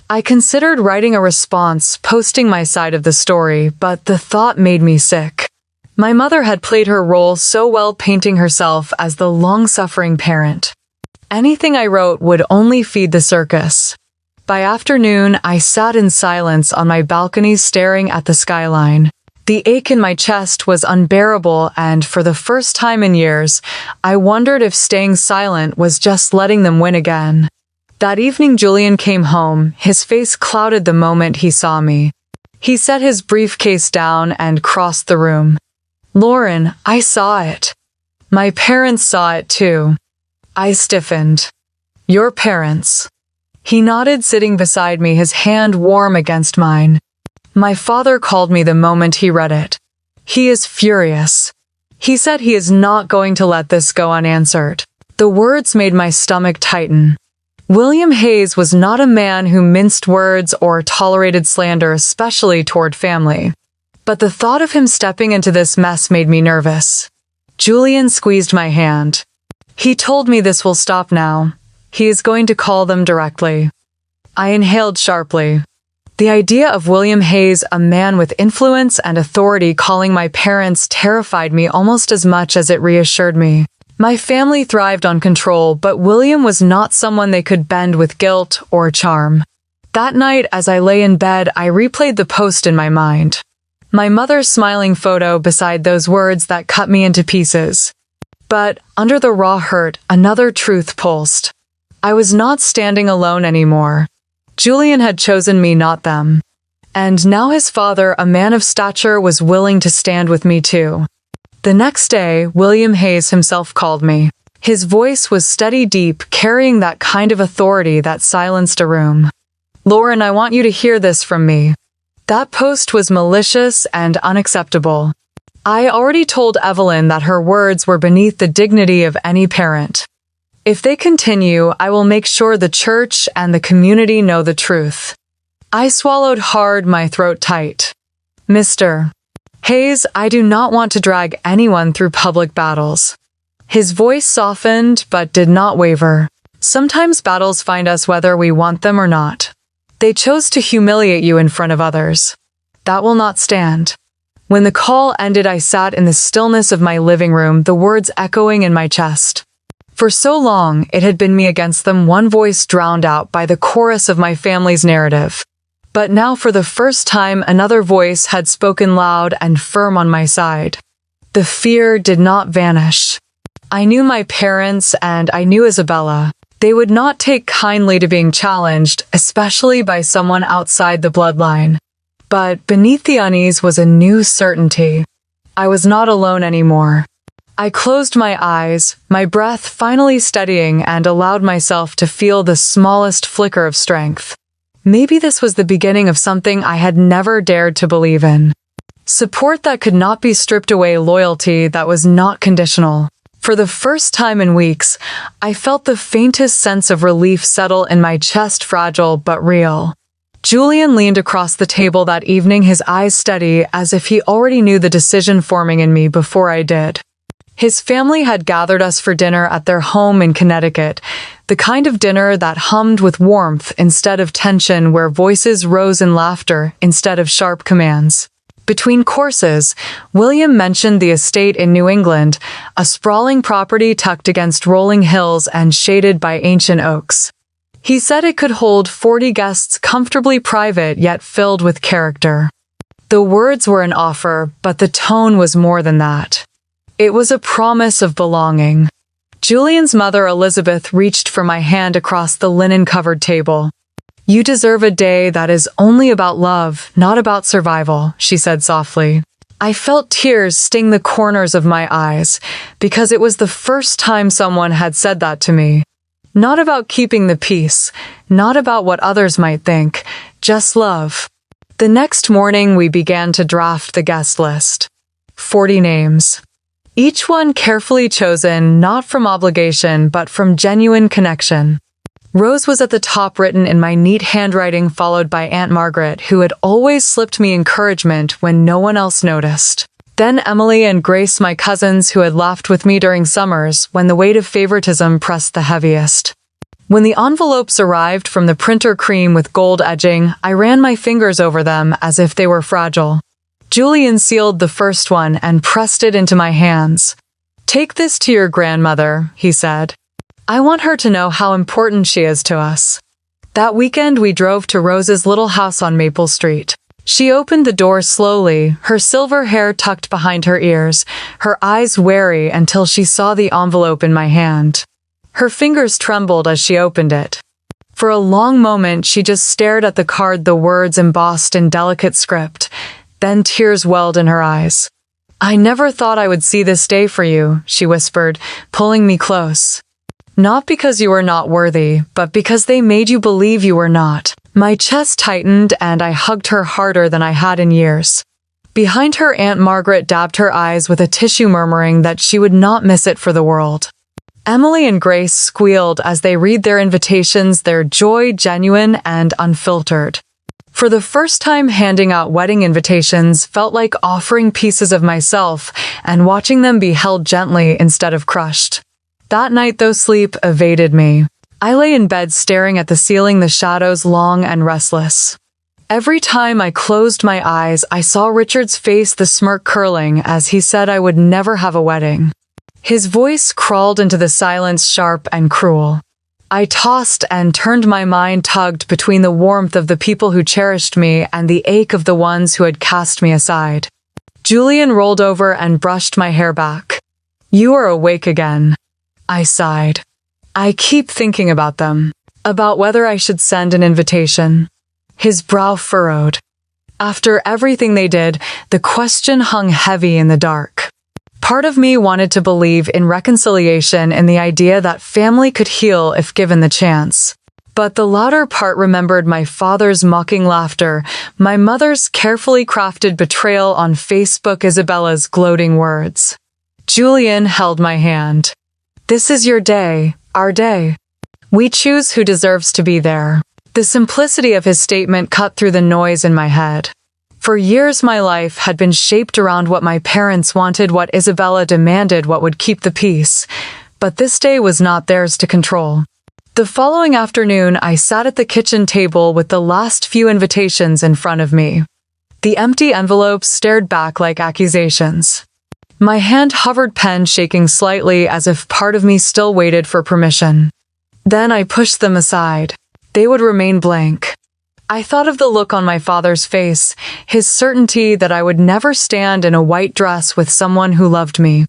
I considered writing a response, posting my side of the story, but the thought made me sick. My mother had played her role so well, painting herself as the long-suffering parent. Anything I wrote would only feed the circus. By afternoon, I sat in silence on my balcony, staring at the skyline. The ache in my chest was unbearable, and for the first time in years, I wondered if staying silent was just letting them win again. That evening, Julian came home, his face clouded the moment he saw me. He set his briefcase down and crossed the room. "Lauren, I saw it. My parents saw it too." I stiffened. "Your parents?" He nodded, sitting beside me, his hand warm against mine. "My father called me the moment he read it. He is furious. He said he is not going to let this go unanswered." The words made my stomach tighten. William Hayes was not a man who minced words or tolerated slander, especially toward family. But the thought of him stepping into this mess made me nervous. Julian squeezed my hand. "He told me this will stop now. He is going to call them directly." I inhaled sharply. The idea of William Hayes, a man with influence and authority, calling my parents terrified me almost as much as it reassured me. My family thrived on control, but William was not someone they could bend with guilt or charm. That night, as I lay in bed, I replayed the post in my mind. My mother's smiling photo beside those words that cut me into pieces. But under the raw hurt, another truth pulsed. I was not standing alone anymore. Julian had chosen me, not them. And now his father, a man of stature, was willing to stand with me too. The next day, William Hayes himself called me. His voice was steady, deep, carrying that kind of authority that silenced a room. "Lauren, I want you to hear this from me. That post was malicious and unacceptable. I already told Evelyn that her words were beneath the dignity of any parent. If they continue, I will make sure the church and the community know the truth." I swallowed hard, my throat tight. "Mr. Hayes, I do not want to drag anyone through public battles." His voice softened but did not waver. "Sometimes battles find us whether we want them or not. They chose to humiliate you in front of others. That will not stand." When the call ended, I sat in the stillness of my living room, the words echoing in my chest. For so long, it had been me against them, one voice drowned out by the chorus of my family's narrative. But now, for the first time, another voice had spoken loud and firm on my side. The fear did not vanish. I knew my parents and I knew Isabella. They would not take kindly to being challenged, especially by someone outside the bloodline. But beneath the unease was a new certainty. I was not alone anymore. I closed my eyes, my breath finally steadying, and allowed myself to feel the smallest flicker of strength. Maybe this was the beginning of something I had never dared to believe in. Support that could not be stripped away, loyalty that was not conditional. For the first time in weeks, I felt the faintest sense of relief settle in my chest, fragile but real. Julian leaned across the table that evening, his eyes steady, as if he already knew the decision forming in me before I did. His family had gathered us for dinner at their home in Connecticut, the kind of dinner that hummed with warmth instead of tension, where voices rose in laughter instead of sharp commands. Between courses, William mentioned the estate in New England, a sprawling property tucked against rolling hills and shaded by ancient oaks. He said it could hold 40 guests, comfortably private yet filled with character. The words were an offer, but the tone was more than that. It was a promise of belonging. Julian's mother, Elizabeth, reached for my hand across the linen-covered table. "You deserve a day that is only about love, not about survival," she said softly. I felt tears sting the corners of my eyes, because it was the first time someone had said that to me. Not about keeping the peace, not about what others might think, just love. The next morning we began to draft the guest list. 40 names. Each one carefully chosen, not from obligation, but from genuine connection. Rose was at the top, written in my neat handwriting, followed by Aunt Margaret, who had always slipped me encouragement when no one else noticed. Then Emily and Grace, my cousins who had laughed with me during summers when the weight of favoritism pressed the heaviest. When the envelopes arrived from the printer, cream with gold edging, I ran my fingers over them as if they were fragile. Julian sealed the first one and pressed it into my hands. "Take this to your grandmother," he said. "I want her to know how important she is to us." That weekend we drove to Rose's little house on Maple Street. She opened the door slowly, her silver hair tucked behind her ears, her eyes wary until she saw the envelope in my hand. Her fingers trembled as she opened it. For a long moment she just stared at the card, the words embossed in delicate script. Then tears welled in her eyes. "I never thought I would see this day for you," she whispered, pulling me close. "Not because you were not worthy, but because they made you believe you were not." My chest tightened and I hugged her harder than I had in years. Behind her, Aunt Margaret dabbed her eyes with a tissue, murmuring that she would not miss it for the world. Emily and Grace squealed as they read their invitations, their joy genuine and unfiltered. For the first time, handing out wedding invitations felt like offering pieces of myself and watching them be held gently instead of crushed. That night, though, sleep evaded me. I lay in bed staring at the ceiling, the shadows long and restless. Every time I closed my eyes, I saw Richard's face, the smirk curling as he said I would never have a wedding. His voice crawled into the silence, sharp and cruel. I tossed and turned, my mind tugged between the warmth of the people who cherished me and the ache of the ones who had cast me aside. Julian rolled over and brushed my hair back. "You are awake again," I sighed. "I keep thinking about them, about whether I should send an invitation." His brow furrowed. After everything they did, the question hung heavy in the dark. Part of me wanted to believe in reconciliation, in the idea that family could heal if given the chance. But the louder part remembered my father's mocking laughter, my mother's carefully crafted betrayal on Facebook, Isabella's gloating words. Julian held my hand. "This is your day, our day. We choose who deserves to be there." The simplicity of his statement cut through the noise in my head. For years my life had been shaped around what my parents wanted, what Isabella demanded, what would keep the peace. But this day was not theirs to control. The following afternoon I sat at the kitchen table with the last few invitations in front of me. The empty envelopes stared back like accusations. My hand hovered, pen shaking slightly as if part of me still waited for permission. Then I pushed them aside. They would remain blank. I thought of the look on my father's face, his certainty that I would never stand in a white dress with someone who loved me.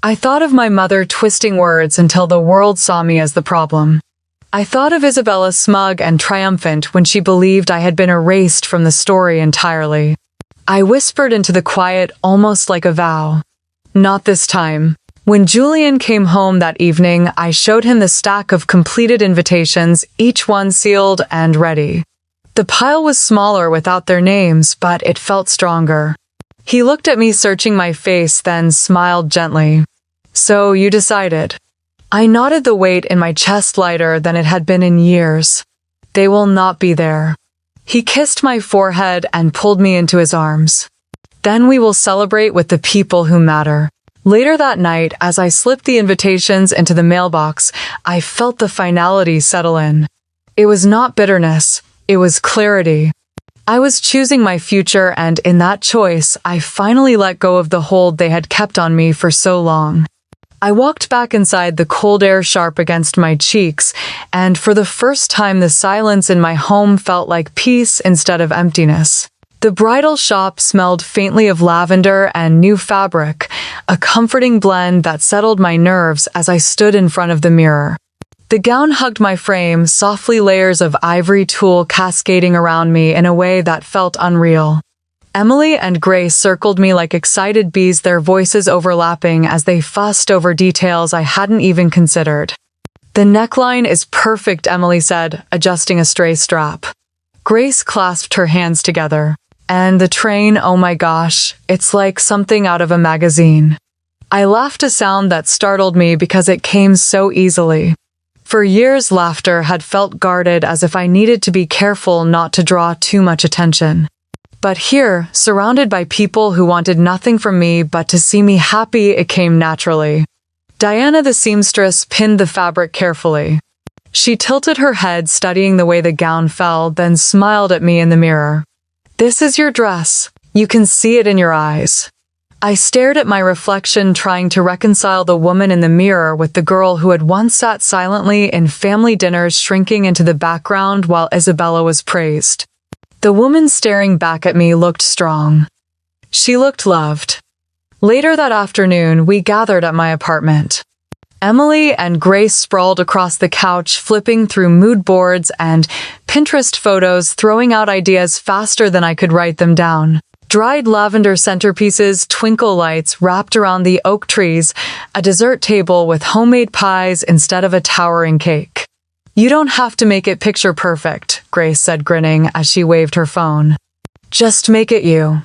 I thought of my mother twisting words until the world saw me as the problem. I thought of Isabella smug and triumphant when she believed I had been erased from the story entirely. I whispered into the quiet, almost like a vow. Not this time. When Julian came home that evening, I showed him the stack of completed invitations, each one sealed and ready. The pile was smaller without their names, but it felt stronger. He looked at me, searching my face, then smiled gently. So you decided. I nodded, the weight in my chest lighter than it had been in years. They will not be there. He kissed my forehead and pulled me into his arms. Then we will celebrate with the people who matter. Later that night, as I slipped the invitations into the mailbox, I felt the finality settle in. It was not bitterness, it was clarity. I was choosing my future, and in that choice, I finally let go of the hold they had kept on me for so long. I walked back inside, the cold air sharp against my cheeks, and for the first time the silence in my home felt like peace instead of emptiness. The bridal shop smelled faintly of lavender and new fabric, a comforting blend that settled my nerves as I stood in front of the mirror. The gown hugged my frame, softly layers of ivory tulle cascading around me in a way that felt unreal. Emily and Grace circled me like excited bees, their voices overlapping as they fussed over details I hadn't even considered. The neckline is perfect, Emily said, adjusting a stray strap. Grace clasped her hands together. And the train, oh my gosh, it's like something out of a magazine. I laughed, a sound that startled me because it came so easily. For years, laughter had felt guarded, as if I needed to be careful not to draw too much attention. But here, surrounded by people who wanted nothing from me but to see me happy, it came naturally. Diana, the seamstress, pinned the fabric carefully. She tilted her head, studying the way the gown fell, then smiled at me in the mirror. This is your dress. You can see it in your eyes. I stared at my reflection, trying to reconcile the woman in the mirror with the girl who had once sat silently in family dinners, shrinking into the background while Isabella was praised. The woman staring back at me looked strong. She looked loved. Later that afternoon, we gathered at my apartment. Emily and Grace sprawled across the couch, flipping through mood boards and Pinterest photos, throwing out ideas faster than I could write them down. Dried lavender centerpieces, twinkle lights wrapped around the oak trees, a dessert table with homemade pies instead of a towering cake. You don't have to make it picture perfect, Grace said, grinning as she waved her phone. Just make it you.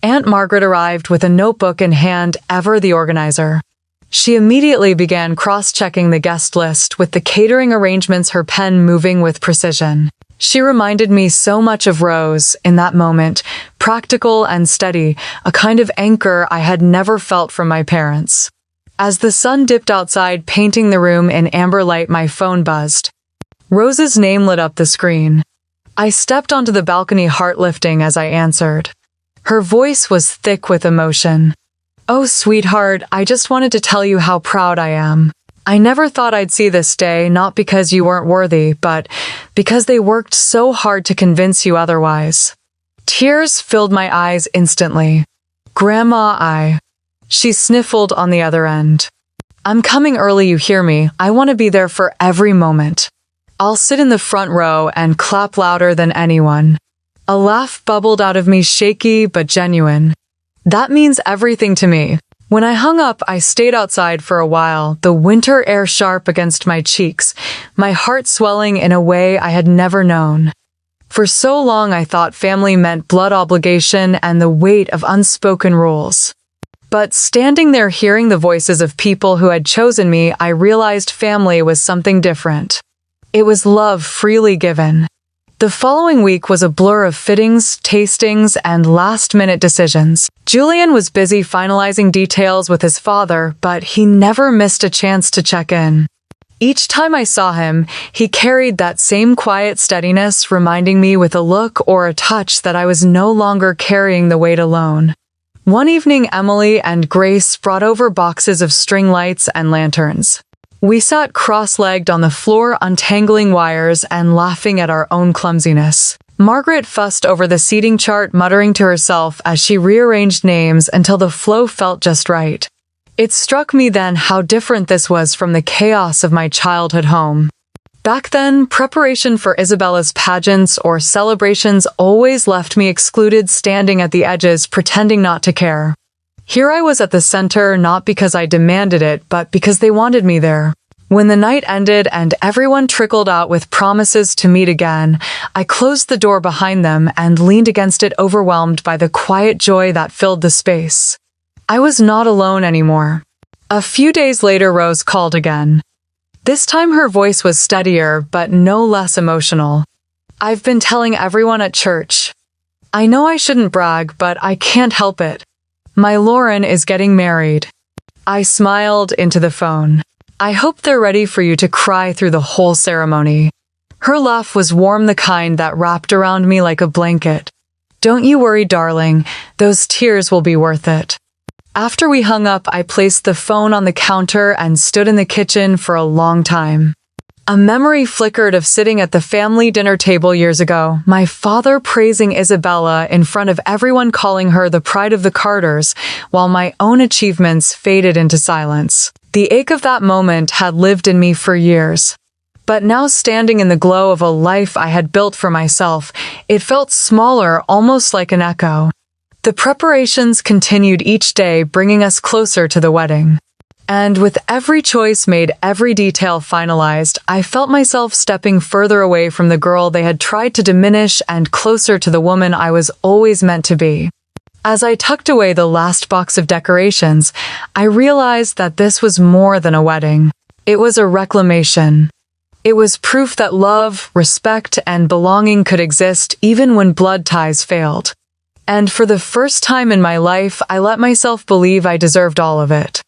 Aunt Margaret arrived with a notebook in hand, ever the organizer. She immediately began cross-checking the guest list, with the catering arrangements, her pen moving with precision. She reminded me so much of Rose in that moment, practical and steady, a kind of anchor I had never felt from my parents. As the sun dipped outside, painting the room in amber light, my phone buzzed. Rose's name lit up the screen. I stepped onto the balcony, heart lifting as I answered. Her voice was thick with emotion. Oh, sweetheart, I just wanted to tell you how proud I am. I never thought I'd see this day, not because you weren't worthy, but because they worked so hard to convince you otherwise. Tears filled my eyes instantly. Grandma, She sniffled on the other end. I'm coming early, you hear me? I want to be there for every moment. I'll sit in the front row and clap louder than anyone. A laugh bubbled out of me, shaky but genuine. That means everything to me. When I hung up, I stayed outside for a while, the winter air sharp against my cheeks, my heart swelling in a way I had never known. For so long, I thought family meant blood obligation and the weight of unspoken rules. But standing there, hearing the voices of people who had chosen me, I realized family was something different. It was love freely given. The following week was a blur of fittings, tastings, and last-minute decisions. Julian was busy finalizing details with his father, but he never missed a chance to check in. Each time I saw him, he carried that same quiet steadiness, reminding me with a look or a touch that I was no longer carrying the weight alone. One evening, Emily and Grace brought over boxes of string lights and lanterns. We sat cross-legged on the floor, untangling wires and laughing at our own clumsiness. Margaret fussed over the seating chart, muttering to herself as she rearranged names until the flow felt just right. It struck me then how different this was from the chaos of my childhood home. Back then, preparation for Isabella's pageants or celebrations always left me excluded, standing at the edges, pretending not to care. Here I was at the center, not because I demanded it, but because they wanted me there. When the night ended and everyone trickled out with promises to meet again, I closed the door behind them and leaned against it, overwhelmed by the quiet joy that filled the space. I was not alone anymore. A few days later, Rose called again. This time her voice was steadier, but no less emotional. "I've been telling everyone at church. I know I shouldn't brag, but I can't help it. My Lauren is getting married." I smiled into the phone. "I hope they're ready for you to cry through the whole ceremony." Her laugh was warm, the kind that wrapped around me like a blanket. "Don't you worry, darling. Those tears will be worth it." After we hung up, I placed the phone on the counter and stood in the kitchen for a long time. A memory flickered of sitting at the family dinner table years ago, my father praising Isabella in front of everyone, calling her the pride of the Carters, while my own achievements faded into silence. The ache of that moment had lived in me for years. But now, standing in the glow of a life I had built for myself, it felt smaller, almost like an echo. The preparations continued each day, bringing us closer to the wedding. And with every choice made, every detail finalized, I felt myself stepping further away from the girl they had tried to diminish and closer to the woman I was always meant to be. As I tucked away the last box of decorations, I realized that this was more than a wedding. It was a reclamation. It was proof that love, respect, and belonging could exist even when blood ties failed. And for the first time in my life, I let myself believe I deserved all of it.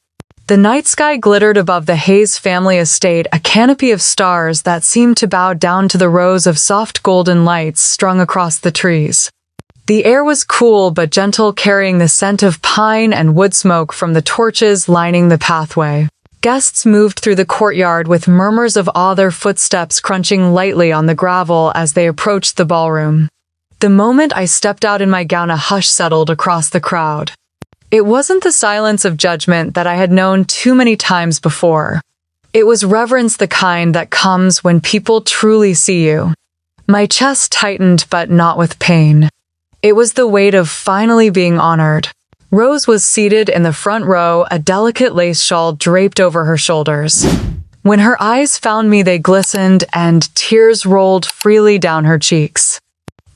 The night sky glittered above the Hayes family estate, a canopy of stars that seemed to bow down to the rows of soft golden lights strung across the trees. The air was cool but gentle, carrying the scent of pine and wood smoke from the torches lining the pathway. Guests moved through the courtyard with murmurs of awe, their footsteps crunching lightly on the gravel as they approached the ballroom. The moment I stepped out in my gown, a hush settled across the crowd. It wasn't the silence of judgment that I had known too many times before. It was reverence, the kind that comes when people truly see you. My chest tightened, but not with pain. It was the weight of finally being honored. Rose was seated in the front row, a delicate lace shawl draped over her shoulders. When her eyes found me, they glistened, and tears rolled freely down her cheeks.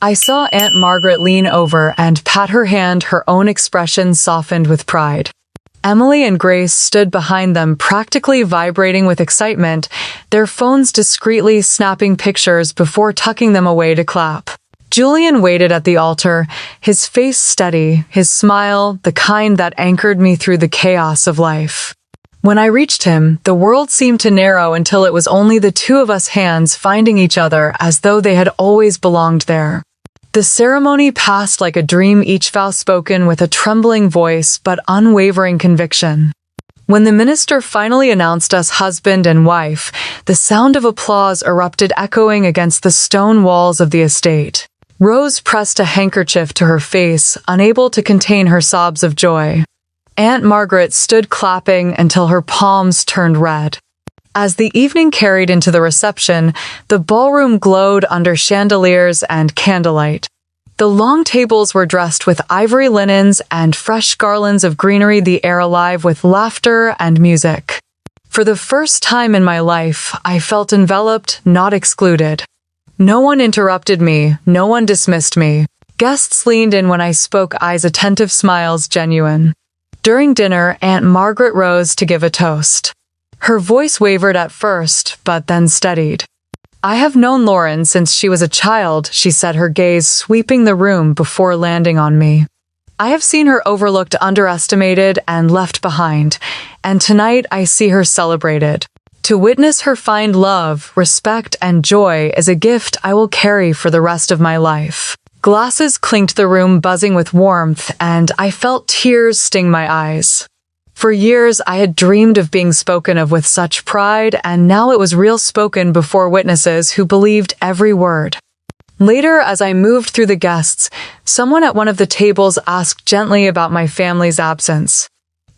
I saw Aunt Margaret lean over and pat her hand, her own expression softened with pride. Emily and Grace stood behind them, practically vibrating with excitement, their phones discreetly snapping pictures before tucking them away to clap. Julian waited at the altar, his face steady, his smile the kind that anchored me through the chaos of life. When I reached him, the world seemed to narrow until it was only the two of us, hands finding each other as though they had always belonged there. The ceremony passed like a dream, each vow spoken with a trembling voice but unwavering conviction. When the minister finally announced us husband and wife, the sound of applause erupted, echoing against the stone walls of the estate. Rose pressed a handkerchief to her face, unable to contain her sobs of joy. Aunt Margaret stood clapping until her palms turned red. As the evening carried into the reception, the ballroom glowed under chandeliers and candlelight. The long tables were dressed with ivory linens and fresh garlands of greenery, the air alive with laughter and music. For the first time in my life, I felt enveloped, not excluded. No one interrupted me, no one dismissed me. Guests leaned in when I spoke, eyes attentive, smiles genuine. During dinner, Aunt Margaret rose to give a toast. Her voice wavered at first, but then steadied. "I have known Lauren since she was a child," she said, her gaze sweeping the room before landing on me. "I have seen her overlooked, underestimated, and left behind, and tonight I see her celebrated. To witness her find love, respect, and joy is a gift I will carry for the rest of my life." Glasses clinked, the room buzzing with warmth, and I felt tears sting my eyes. For years, I had dreamed of being spoken of with such pride, and now it was real, spoken before witnesses who believed every word. Later, as I moved through the guests, someone at one of the tables asked gently about my family's absence.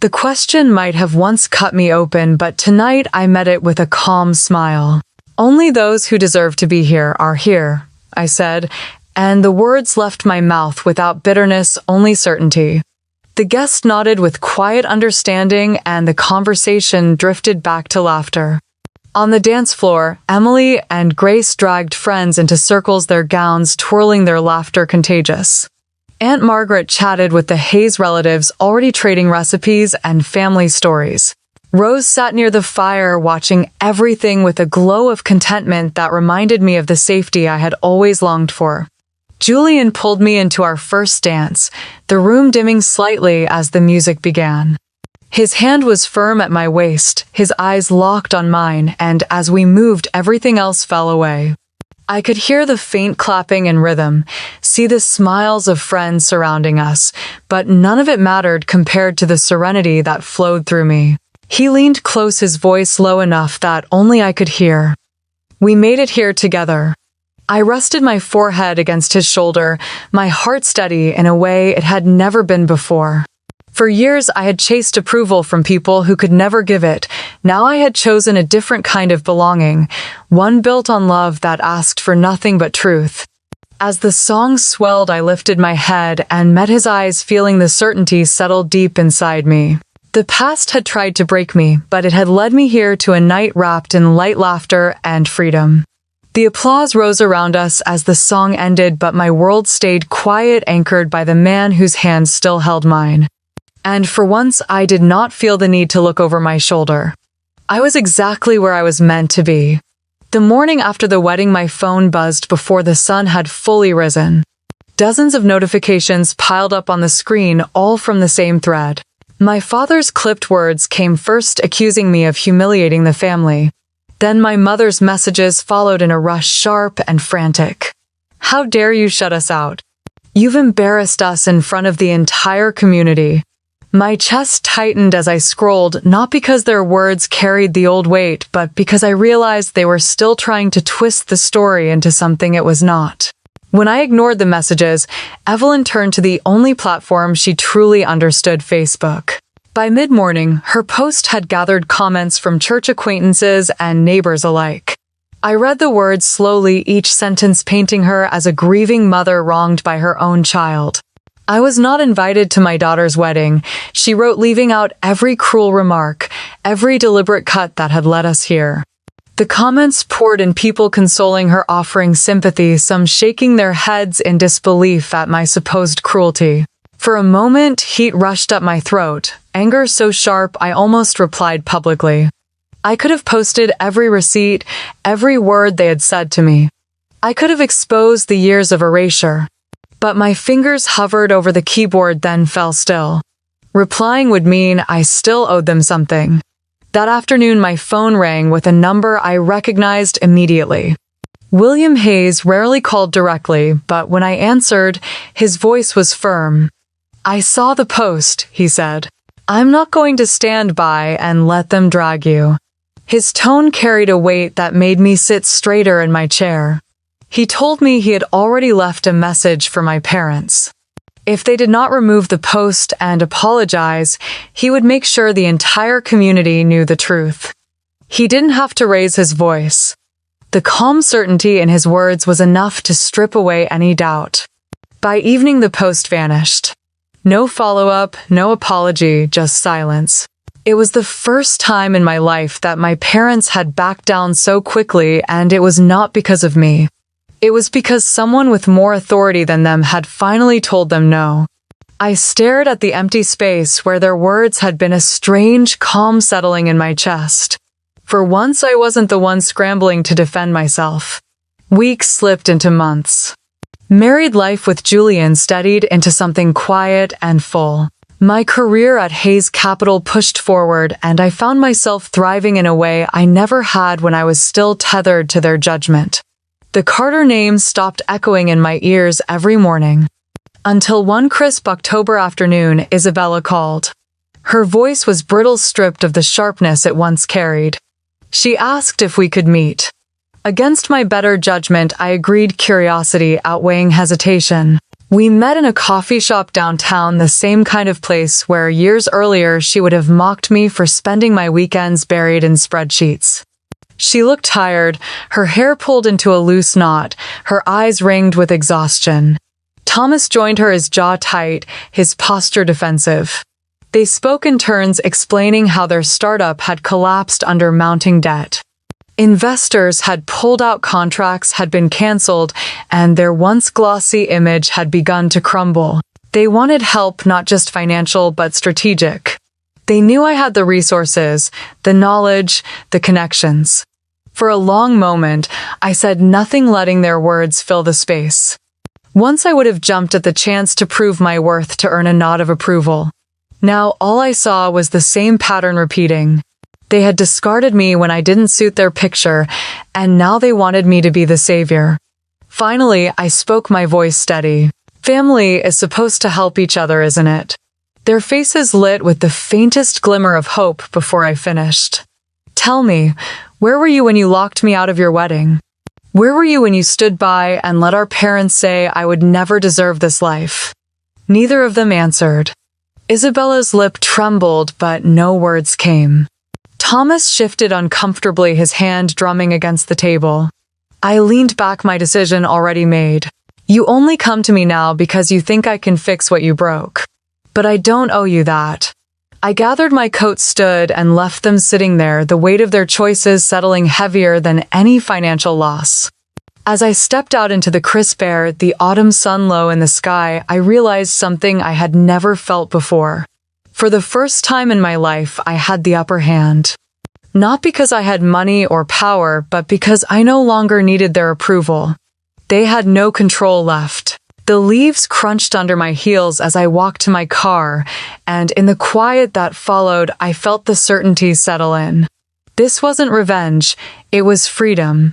The question might have once cut me open, but tonight I met it with a calm smile. "Only those who deserve to be here are here," I said, and the words left my mouth without bitterness, only certainty. The guest nodded with quiet understanding, and the conversation drifted back to laughter. On the dance floor, Emily and Grace dragged friends into circles, their gowns twirling, their laughter contagious. Aunt Margaret chatted with the Hayes relatives, already trading recipes and family stories. Rose sat near the fire, watching everything with a glow of contentment that reminded me of the safety I had always longed for. Julian pulled me into our first dance, the room dimming slightly as the music began. His hand was firm at my waist, his eyes locked on mine, and as we moved, everything else fell away. I could hear the faint clapping and rhythm, see the smiles of friends surrounding us, but none of it mattered compared to the serenity that flowed through me. He leaned close, his voice low enough that only I could hear. "We made it here together." I rested my forehead against his shoulder, my heart steady in a way it had never been before. For years, I had chased approval from people who could never give it. Now I had chosen a different kind of belonging, one built on love that asked for nothing but truth. As the song swelled, I lifted my head and met his eyes, feeling the certainty settle deep inside me. The past had tried to break me, but it had led me here to a night wrapped in light laughter and freedom. The applause rose around us as the song ended, but my world stayed quiet, anchored by the man whose hand still held mine. And for once, I did not feel the need to look over my shoulder. I was exactly where I was meant to be. The morning after the wedding, my phone buzzed before the sun had fully risen. Dozens of notifications piled up on the screen, all from the same thread. My father's clipped words came first, accusing me of humiliating the family. Then my mother's messages followed in a rush, sharp and frantic. "How dare you shut us out? You've embarrassed us in front of the entire community." My chest tightened as I scrolled, not because their words carried the old weight, but because I realized they were still trying to twist the story into something it was not. When I ignored the messages, Evelyn turned to the only platform she truly understood, Facebook. By mid-morning, her post had gathered comments from church acquaintances and neighbors alike. I read the words slowly, each sentence painting her as a grieving mother wronged by her own child. "I was not invited to my daughter's wedding," she wrote, leaving out every cruel remark, every deliberate cut that had led us here. The comments poured in, people consoling her, offering sympathy, some shaking their heads in disbelief at my supposed cruelty. For a moment, heat rushed up my throat, anger so sharp I almost replied publicly. I could have posted every receipt, every word they had said to me. I could have exposed the years of erasure. But my fingers hovered over the keyboard, then fell still. Replying would mean I still owed them something. That afternoon, my phone rang with a number I recognized immediately. William Hayes rarely called directly, but when I answered, his voice was firm. "I saw the post," he said. "I'm not going to stand by and let them drag you." His tone carried a weight that made me sit straighter in my chair. He told me he had already left a message for my parents. If they did not remove the post and apologize, he would make sure the entire community knew the truth. He didn't have to raise his voice. The calm certainty in his words was enough to strip away any doubt. By evening, the post vanished. No follow-up, no apology, just silence. It was the first time in my life that my parents had backed down so quickly, and it was not because of me. It was because someone with more authority than them had finally told them no. I stared at the empty space where their words had been, a strange calm settling in my chest. For once, I wasn't the one scrambling to defend myself. Weeks slipped into months. Married life with Julian steadied into something quiet and full. My career at Hayes Capital pushed forward, and I found myself thriving in a way I never had when I was still tethered to their judgment. The Carter name stopped echoing in my ears every morning. Until one crisp October afternoon, Isabella called. Her voice was brittle, stripped of the sharpness it once carried. She asked if we could meet. Against my better judgment, I agreed, curiosity outweighing hesitation. We met in a coffee shop downtown, the same kind of place where years earlier she would have mocked me for spending my weekends buried in spreadsheets. She looked tired, her hair pulled into a loose knot, her eyes ringed with exhaustion. Thomas joined her, his jaw tight, his posture defensive. They spoke in turns, explaining how their startup had collapsed under mounting debt. Investors had pulled out, contracts had been canceled, and their once glossy image had begun to crumble. They wanted help, not just financial but strategic. They knew I had the resources, the knowledge, the connections. For a long moment, I said nothing, letting their words fill the space. Once I would have jumped at the chance to prove my worth, to earn a nod of approval. Now all I saw was the same pattern repeating. They had discarded me when I didn't suit their picture, and now they wanted me to be the savior. Finally, I spoke, my voice steady. Family is supposed to help each other, isn't it? Their faces lit with the faintest glimmer of hope before I finished. Tell me, where were you when you locked me out of your wedding? Where were you when you stood by and let our parents say I would never deserve this life? Neither of them answered. Isabella's lip trembled, but no words came. Thomas shifted uncomfortably, his hand drumming against the table. I leaned back, my decision already made. You only come to me now because you think I can fix what you broke. But I don't owe you that. I gathered my coat, stood, and left them sitting there, the weight of their choices settling heavier than any financial loss. As I stepped out into the crisp air, the autumn sun low in the sky, I realized something I had never felt before. For the first time in my life, I had the upper hand. Not because I had money or power, but because I no longer needed their approval. They had no control left. The leaves crunched under my heels as I walked to my car, and in the quiet that followed, I felt the certainty settle in. This wasn't revenge, it was freedom.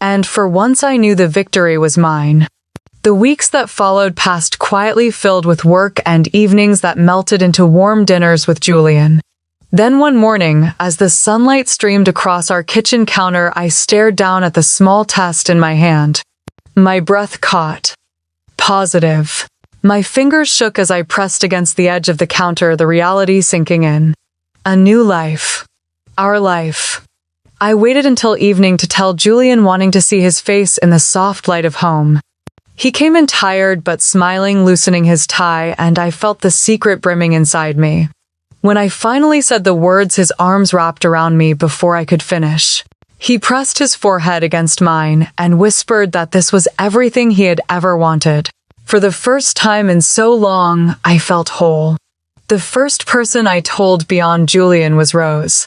And for once I knew the victory was mine. The weeks that followed passed quietly, filled with work and evenings that melted into warm dinners with Julian. Then one morning, as the sunlight streamed across our kitchen counter, I stared down at the small test in my hand. My breath caught. Positive. My fingers shook as I pressed against the edge of the counter, the reality sinking in. A new life. Our life. I waited until evening to tell Julian, wanting to see his face in the soft light of home. He came in tired but smiling, loosening his tie, and I felt the secret brimming inside me. When I finally said the words, his arms wrapped around me before I could finish. He pressed his forehead against mine and whispered that this was everything he had ever wanted. For the first time in so long, I felt whole. The first person I told beyond Julian was Rose.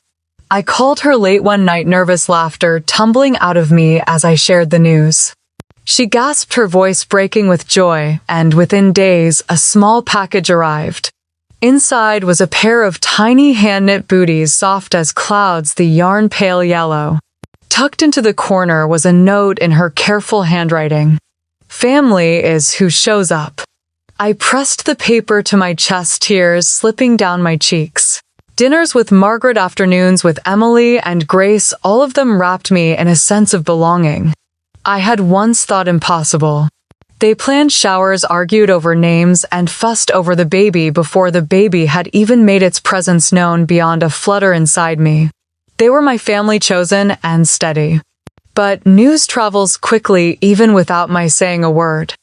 I called her late one night, nervous laughter tumbling out of me as I shared the news. She gasped, her voice breaking with joy, and within days, a small package arrived. Inside was a pair of tiny hand-knit booties, soft as clouds, the yarn pale yellow. Tucked into the corner was a note in her careful handwriting. Family is who shows up. I pressed the paper to my chest, tears slipping down my cheeks. Dinners with Margaret, afternoons with Emily and Grace, all of them wrapped me in a sense of belonging. I had once thought impossible. They planned showers, argued over names, and fussed over the baby before the baby had even made its presence known, beyond a flutter inside me. They were my family, chosen and steady. But news travels quickly, even without my saying a word.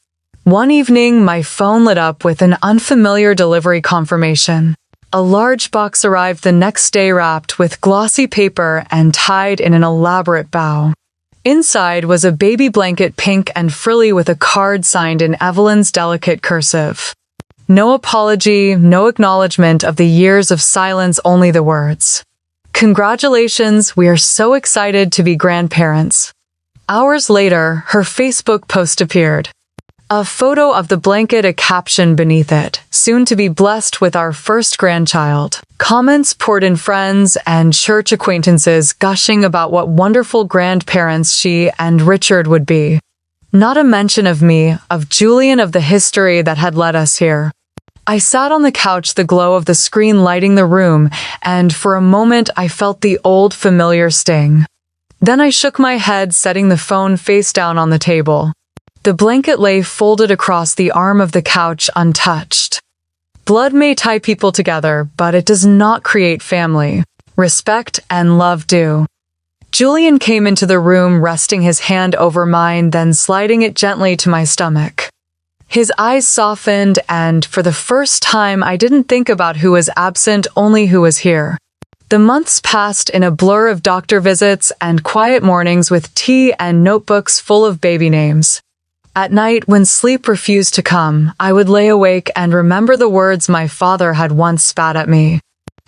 One evening, my phone lit up with an unfamiliar delivery confirmation. A large box arrived the next day, wrapped with glossy paper and tied in an elaborate bow. Inside was a baby blanket, pink and frilly, with a card signed in Evelyn's delicate cursive. No apology, no acknowledgement of the years of silence, only the words. Congratulations, we are so excited to be grandparents. Hours later, her Facebook post appeared. A photo of the blanket, a caption beneath it, soon to be blessed with our first grandchild. Comments poured in, friends and church acquaintances gushing about what wonderful grandparents she and Richard would be. Not a mention of me, of Julian, of the history that had led us here. I sat on the couch, the glow of the screen lighting the room, and for a moment I felt the old familiar sting. Then I shook my head, setting the phone face down on the table. The blanket lay folded across the arm of the couch, untouched. Blood may tie people together, but it does not create family. Respect and love do. Julian came into the room, resting his hand over mine, then sliding it gently to my stomach. His eyes softened, and for the first time I didn't think about who was absent, only who was here. The months passed in a blur of doctor visits and quiet mornings with tea and notebooks full of baby names. At night, when sleep refused to come, I would lay awake and remember the words my father had once spat at me.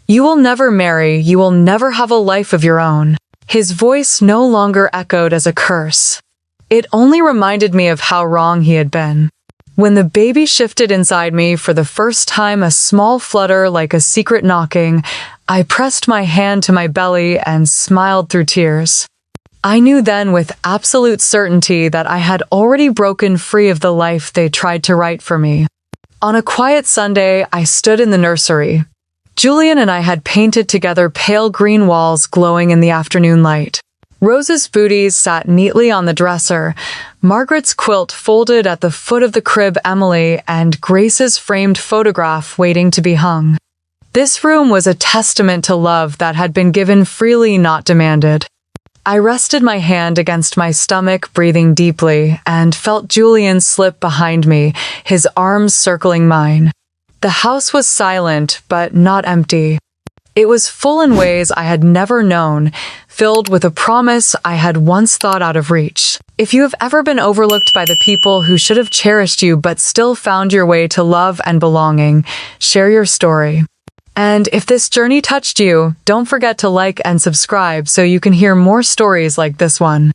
"You will never marry, you will never have a life of your own." His voice no longer echoed as a curse. It only reminded me of how wrong he had been. When the baby shifted inside me for the first time, a small flutter like a secret knocking, I pressed my hand to my belly and smiled through tears. I knew then with absolute certainty that I had already broken free of the life they tried to write for me. On a quiet Sunday, I stood in the nursery. Julian and I had painted together pale green walls glowing in the afternoon light. Rose's booties sat neatly on the dresser, Margaret's quilt folded at the foot of the crib, Emily, and Grace's framed photograph waiting to be hung. This room was a testament to love that had been given freely, not demanded. I rested my hand against my stomach, breathing deeply, and felt Julian slip behind me, his arms circling mine. The house was silent, but not empty. It was full in ways I had never known, filled with a promise I had once thought out of reach. If you have ever been overlooked by the people who should have cherished you but still found your way to love and belonging, share your story. And if this journey touched you, don't forget to like and subscribe so you can hear more stories like this one.